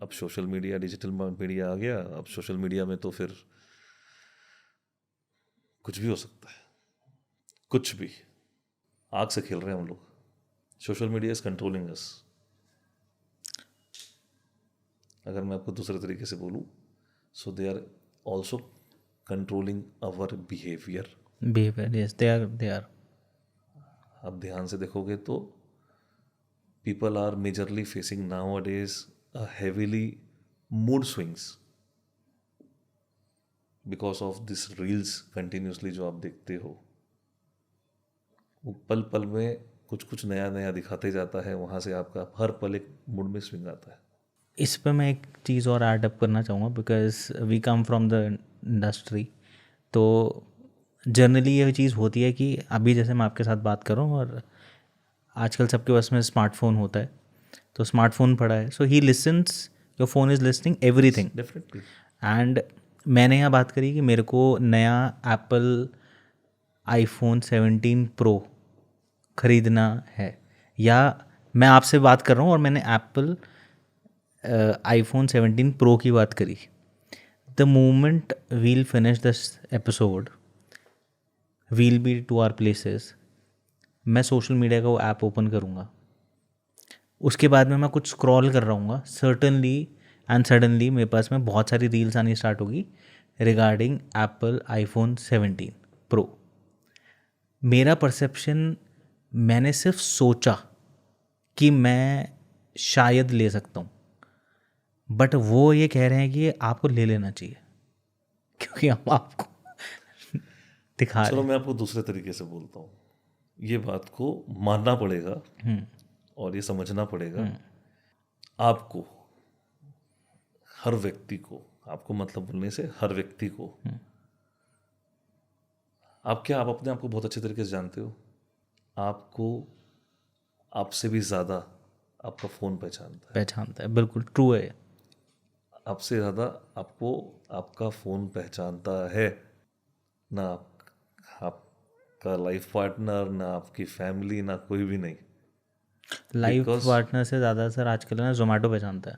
अब सोशल मीडिया, डिजिटल मीडिया आ गया। अब सोशल मीडिया में तो फिर कुछ भी हो सकता है, कुछ भी। आग से खेल रहे हैं हम लोग। Social media is controlling us. अगर मैं आपको दूसरे तरीके से बोलूँ, so they are also controlling our behaviour. Yes, they are. आप ध्यान से देखोगे तो people are majorly facing nowadays a heavily mood swings because of this reels continuously जो आप देखते हो। वो पल पल में कुछ कुछ नया नया दिखाते जाता है, वहाँ से आपका हर पल एक मूड में स्विंग आता है। इस पर मैं एक चीज़ और ऐड अप करना चाहूँगा, because we come from the industry. तो जनरली ये चीज़ होती है कि अभी जैसे मैं आपके साथ बात कर रहा हूँ और आजकल सबके पास में स्मार्टफोन होता है, तो स्मार्टफोन पड़ा है, so he listens, your phone is listening everything. Definitely. And मैंने यहाँ बात करी कि मेरे को नया एप्पल आईफोन 17 प्रो ख़रीदना है, या मैं आपसे बात कर रहा हूँ और मैंने एप्पल आईफोन 17 प्रो की बात करी। The moment we'll finish this episode, we'll be to our places, मैं सोशल मीडिया का वो ऐप ओपन करूँगा, उसके बाद में मैं कुछ स्क्रॉल कर रहा हूँ, सर्टनली एंड सडनली मेरे पास में बहुत सारी रील्स आनी स्टार्ट होगी रिगार्डिंग एप्पल आईफोन 17 प्रो। मेरा परसेप्शन, मैंने सिर्फ सोचा कि मैं शायद ले सकता हूँ, बट वो ये कह रहे हैं कि ये आपको ले लेना चाहिए क्योंकि हम आपको दिखा रहे चलो हैं। मैं आपको दूसरे तरीके से बोलता हूँ। ये बात को मानना पड़ेगा और ये समझना पड़ेगा। आपको, हर व्यक्ति को, आपको मतलब बोलने से हर व्यक्ति को, आप अपने आप को बहुत अच्छे तरीके से जानते हो। आपको आपसे भी ज़्यादा आपका फ़ोन पहचानता है, बिल्कुल ट्रू है। आपसे ज़्यादा आपको आपका फ़ोन पहचानता है ना। आपका लाइफ पार्टनर, ना आपकी फैमिली, ना कोई भी नहीं। लाइफ पार्टनर से ज़्यादा सर आजकल ना जोमेटो पहचानता है।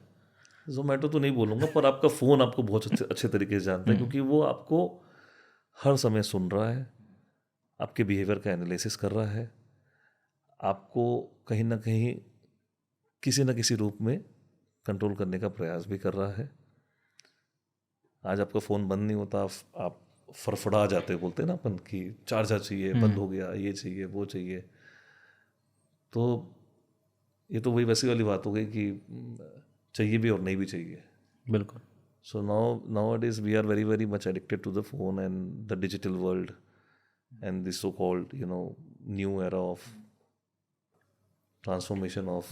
जोमेटो तो नहीं बोलूँगा, पर आपका फ़ोन आपको बहुत अच्छे तरीके से जानता है, क्योंकि वो आपको हर समय सुन रहा है, आपके बिहेवियर का एनालिसिस कर रहा है, आपको कहीं ना कहीं किसी न किसी रूप में कंट्रोल करने का प्रयास भी कर रहा है। आज आपका फ़ोन बंद नहीं होता, आप फड़फड़ा जाते, बोलते हैं ना अपन कि चार्जर चाहिए, बंद हो गया, ये चाहिए, वो चाहिए। तो ये तो वही वैसी वाली बात हो गई कि चाहिए भी और नहीं भी चाहिए। बिल्कुल। So nowadays we are very very much addicted to the phone and the digital world and the so-called new era of transformation of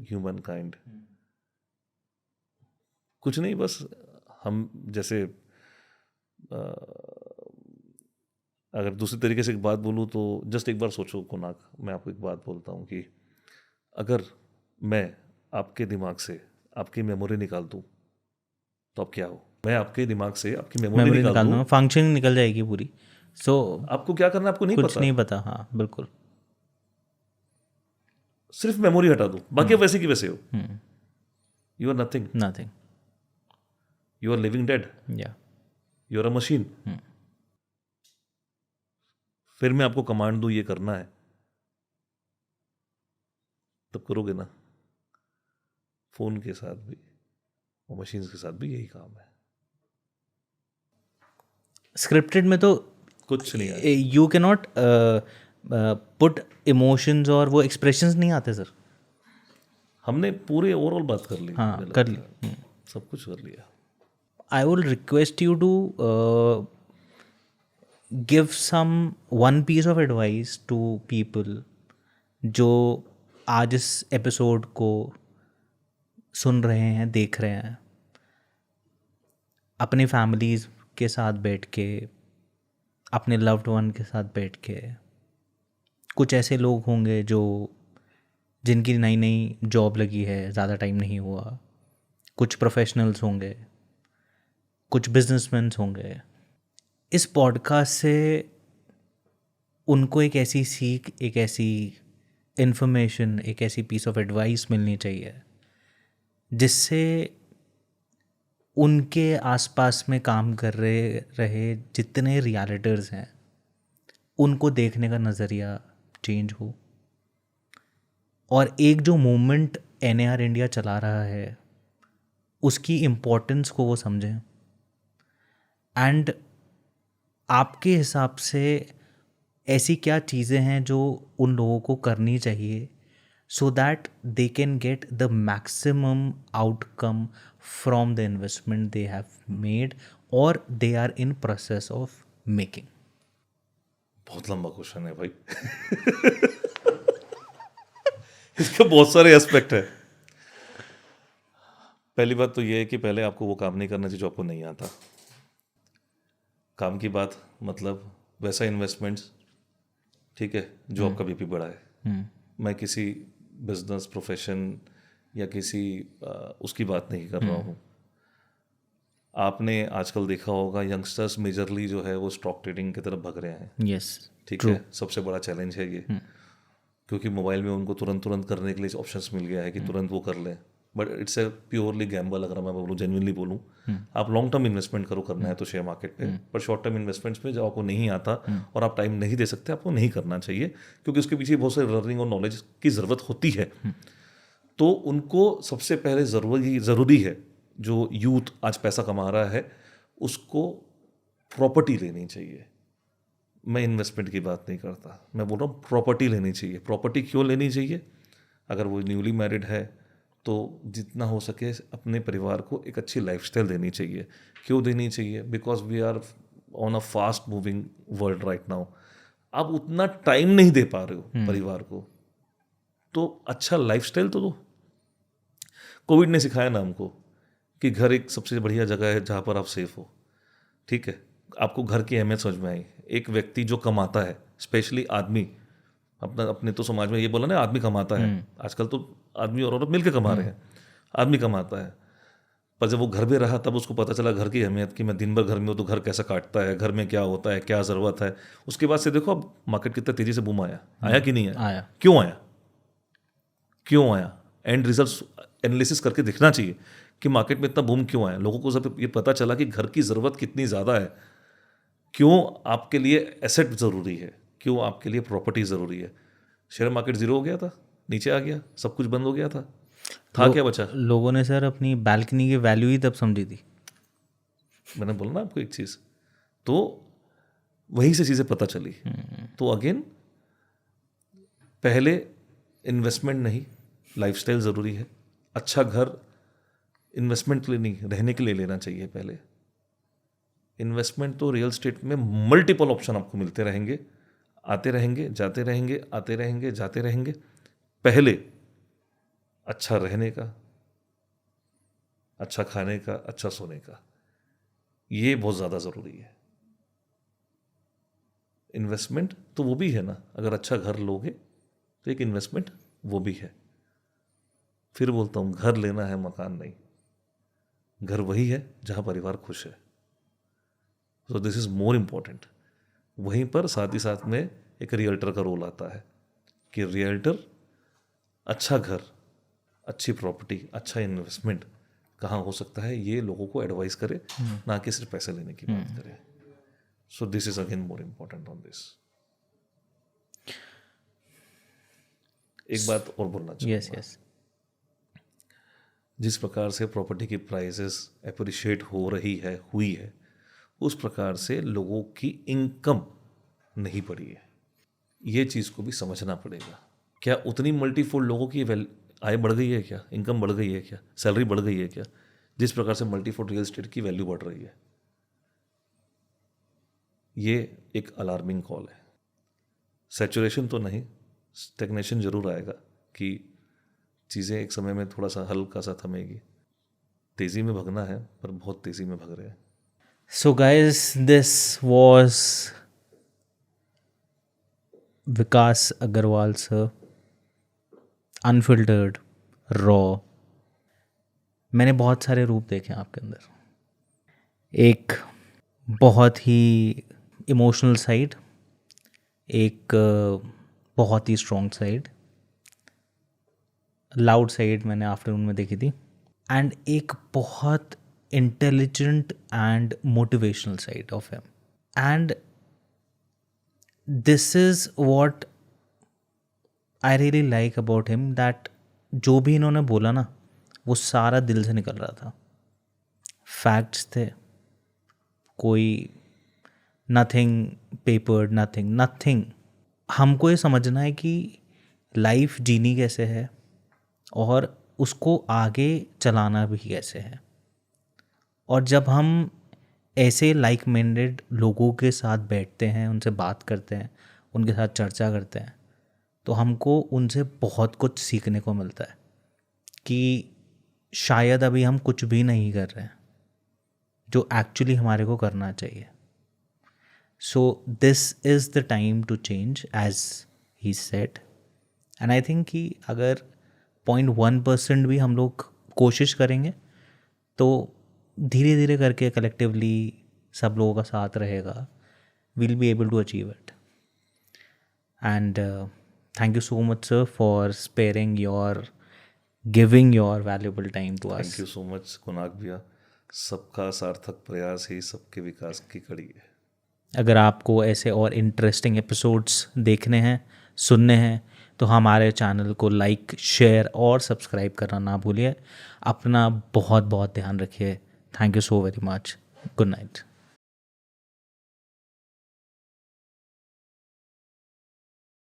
humankind. कुछ नहीं, बस हम जैसे अगर दूसरी तरीके से एक बात बोलूँ तो जस्ट एक बार सोचो कुनाक, मैं आपको एक बात बोलता हूँ कि अगर मैं आपके दिमाग से आपकी मेमोरी निकाल दूँ तो आप क्या हो? मैं आपके दिमाग से आपकी मेमोरी निकाल दूँ, फंक्शन निकल जाएगी पूरी। सो आपको क्या करना है आपको नहीं कुछ पता। नहीं पता। हाँ बिल्कुल। सिर्फ मेमोरी हटा दूँ, बाकी आप वैसे की वैसे हो। You are nothing, nothing. You are living dead, या यू आर अ मशीन। फिर मैं आपको कमांड दूँ ये करना है, तब करोगे ना। फोन के साथ भी और मशीन के साथ भी यही काम है। स्क्रिप्टेड में तो कुछ नहीं है। You can not put emotions और वो एक्सप्रेशंस नहीं आते सर। हमने पूरे ओवरऑल बात कर ली। हाँ कर ली, सब कुछ कर लिया। I will request you to give some one piece of advice to people जो आज इस एपिसोड को सुन रहे हैं, देख रहे हैं, अपने फैमिलीज के साथ बैठ के, अपने लव्ड वन के साथ बैठ के, कुछ ऐसे लोग होंगे जो जिनकी नई नई जॉब लगी है, ज़्यादा टाइम नहीं हुआ, कुछ प्रोफेशनल्स होंगे, कुछ बिजनेसमैन होंगे। इस पॉडकास्ट से उनको एक ऐसी सीख, एक ऐसी इन्फॉर्मेशन, एक ऐसी पीस ऑफ एडवाइस मिलनी चाहिए जिससे उनके आसपास में काम कर रहे जितने रियलिटर्स हैं उनको देखने का नज़रिया चेंज हो, और एक जो मूवमेंट NAR इंडिया चला रहा है उसकी इम्पोर्टेंस को वो समझें। एंड आपके हिसाब से ऐसी क्या चीज़ें हैं जो उन लोगों को करनी चाहिए so that they can get the maximum outcome from the investment they have made or they are in process of making? बहुत लंबा क्वेश्चन है भाई। इसके बहुत सारे एस्पेक्ट है। पहली बात तो ये है कि पहले आपको वो काम नहीं करना चाहिए जो आपको नहीं आता। काम की बात मतलब वैसा इन्वेस्टमेंट्स, ठीक है, जो आपका बीपी बढ़ाए। मैं किसी बिजनेस प्रोफेशन या किसी उसकी बात नहीं कर रहा हूँ। आपने आजकल देखा होगा यंगस्टर्स मेजरली जो है वो स्टॉक ट्रेडिंग की तरफ भग रहे हैं। Yes, ठीक है, सबसे बड़ा चैलेंज है ये, क्योंकि मोबाइल में उनको तुरंत करने के लिए ऑप्शंस मिल गया है कि तुरंत वो कर लें। But it's a purely Gamble. अगर मैं बोलूँ, जेन्युइनली बोलूँ, आप लॉन्ग टर्म इन्वेस्टमेंट करो, करना है तो शेयर मार्केट पे, पर शॉर्ट टर्म इन्वेस्टमेंट्स में जब आपको नहीं आता और आप टाइम नहीं दे सकते, आपको नहीं करना चाहिए, क्योंकि उसके पीछे बहुत सारी लर्निंग और नॉलेज की ज़रूरत होती है। तो उनको सबसे पहले ज़रूरी है, जो यूथ आज पैसा कमा रहा है उसको प्रॉपर्टी लेनी चाहिए। मैं इन्वेस्टमेंट की बात नहीं करता, मैं बोल रहा हूँ प्रॉपर्टी लेनी चाहिए। प्रॉपर्टी क्यों लेनी चाहिए? अगर वो न्यूली मैरिड है तो जितना हो सके अपने परिवार को एक अच्छी लाइफस्टाइल देनी चाहिए। क्यों देनी चाहिए? Because we are on a fast moving world right now. आप उतना टाइम नहीं दे पा रहे हो परिवार को, तो अच्छा लाइफस्टाइल तो दो। कोविड ने सिखाया ना हमको कि घर एक सबसे बढ़िया जगह है जहाँ पर आप सेफ हो। ठीक है, आपको घर की अहमियत समझ में आई। एक व्यक्ति जो कमाता है, स्पेशली आदमी, अपने तो समाज में ये बोला ना, आदमी कमाता है। आजकल तो आदमी और औरत मिलकर कमा रहे हैं। आदमी कमाता है, पर जब वो घर में रहा तब उसको पता चला घर की अहमियत, कि मैं दिन भर घर में हूँ तो घर कैसा काटता है, घर में क्या होता है, क्या ज़रूरत है। उसके बाद से देखो अब मार्केट कितना तेज़ी से बूम आया कि नहीं आया? आया। क्यों आया? एंड रिजल्ट एनालिसिस करके देखना चाहिए कि मार्केट में इतना बूम क्यों आया। लोगों को सब ये पता चला कि घर की ज़रूरत कितनी ज़्यादा है, क्यों आपके लिए एसेट ज़रूरी है, क्यों आपके लिए प्रॉपर्टी ज़रूरी है। शेयर मार्केट ज़ीरो हो गया था, नीचे आ गया, सब कुछ बंद हो गया था क्या बचा? लोगों ने सर अपनी बैल्कनी की वैल्यू ही तब समझी थी। मैंने बोला ना आपको एक चीज़, तो वहीं से चीज़ें पता चली। तो अगेन, पहले इन्वेस्टमेंट नहीं, लाइफस्टाइल ज़रूरी है। अच्छा घर इन्वेस्टमेंट के लिए नहीं, रहने के लिए लेना चाहिए पहले। इन्वेस्टमेंट तो रियल स्टेट में मल्टीपल ऑप्शन आपको मिलते रहेंगे, आते रहेंगे, जाते रहेंगे, आते रहेंगे, जाते रहेंगे। पहले अच्छा रहने का, अच्छा खाने का, अच्छा सोने का, ये बहुत ज़्यादा ज़रूरी है। इन्वेस्टमेंट तो वो भी है ना, अगर अच्छा घर लोगे तो एक इन्वेस्टमेंट वो भी है। फिर बोलता हूँ, घर लेना है, मकान नहीं। घर वही है जहाँ परिवार खुश है। सो दिस इज़ मोर इम्पॉर्टेंट। वहीं पर साथ ही साथ में एक रियल्टर का रोल आता है कि रियल्टर अच्छा घर, अच्छी प्रॉपर्टी, अच्छा इन्वेस्टमेंट कहाँ हो सकता है, ये लोगों को एडवाइस करे, ना कि सिर्फ पैसे लेने की बात करे। So this is again more important on this. एक बात और बोलना चाहिए। यस। जिस प्रकार से प्रॉपर्टी की प्राइसेस अप्रिशिएट हो रही है, हुई है, उस प्रकार से लोगों की इनकम नहीं बढ़ी है। ये चीज़ को भी समझना पड़ेगा। क्या उतनी मल्टीफोल्ड लोगों की आय बढ़ गई है क्या? इनकम बढ़ गई है क्या? सैलरी बढ़ गई है क्या? जिस प्रकार से मल्टीफोल्ड रियल एस्टेट की वैल्यू बढ़ रही है। ये एक अलार्मिंग कॉल है। सैचुरेशन तो नहीं, स्टैग्नेशन ज़रूर आएगा कि चीज़ें एक समय में थोड़ा सा हल्का सा थमेगी। तेज़ी में भगना है पर बहुत तेज़ी में भग रहे हैं। So guys, this was Vikas Agarwal sir, unfiltered, raw. मैंने बहुत सारे रूप देखे हैं आपके अंदर। एक बहुत ही इमोशनल साइड, एक बहुत ही स्ट्रॉन्ग साइड, लाउड साइड मैंने आफ्टरनून में देखी थी, एंड एक बहुत intelligent and motivational side of him. And this is what I really like about him, that जो भी इन्होंने बोला ना वो सारा दिल से निकल रहा था, फैक्ट्स थे, कोई नथिंग पेपर्ड, नथिंग। हमको ये समझना है कि लाइफ जीनी कैसे है और उसको आगे चलाना भी कैसे है। और जब हम ऐसे लाइक माइंडेड लोगों के साथ बैठते हैं, उनसे बात करते हैं, उनके साथ चर्चा करते हैं, तो हमको उनसे बहुत कुछ सीखने को मिलता है कि शायद अभी हम कुछ भी नहीं कर रहे हैं जो एक्चुअली हमारे को करना चाहिए। So this is the time to change as he said. And I think कि अगर 0.1% भी हम लोग कोशिश करेंगे तो धीरे धीरे करके कलेक्टिवली सब लोगों का साथ रहेगा, we'll be able to achieve it. And thank you so much sir for giving your valuable time to us. Thank you so much कुनाक भैया। सबका सार्थक प्रयास ही सबके विकास की कड़ी है। अगर आपको ऐसे और इंटरेस्टिंग एपिसोड्स देखने हैं, सुनने हैं, तो हमारे चैनल को लाइक, शेयर और सब्सक्राइब करना ना भूलिए। अपना बहुत बहुत ध्यान रखिए। Thank you so very much. Good night.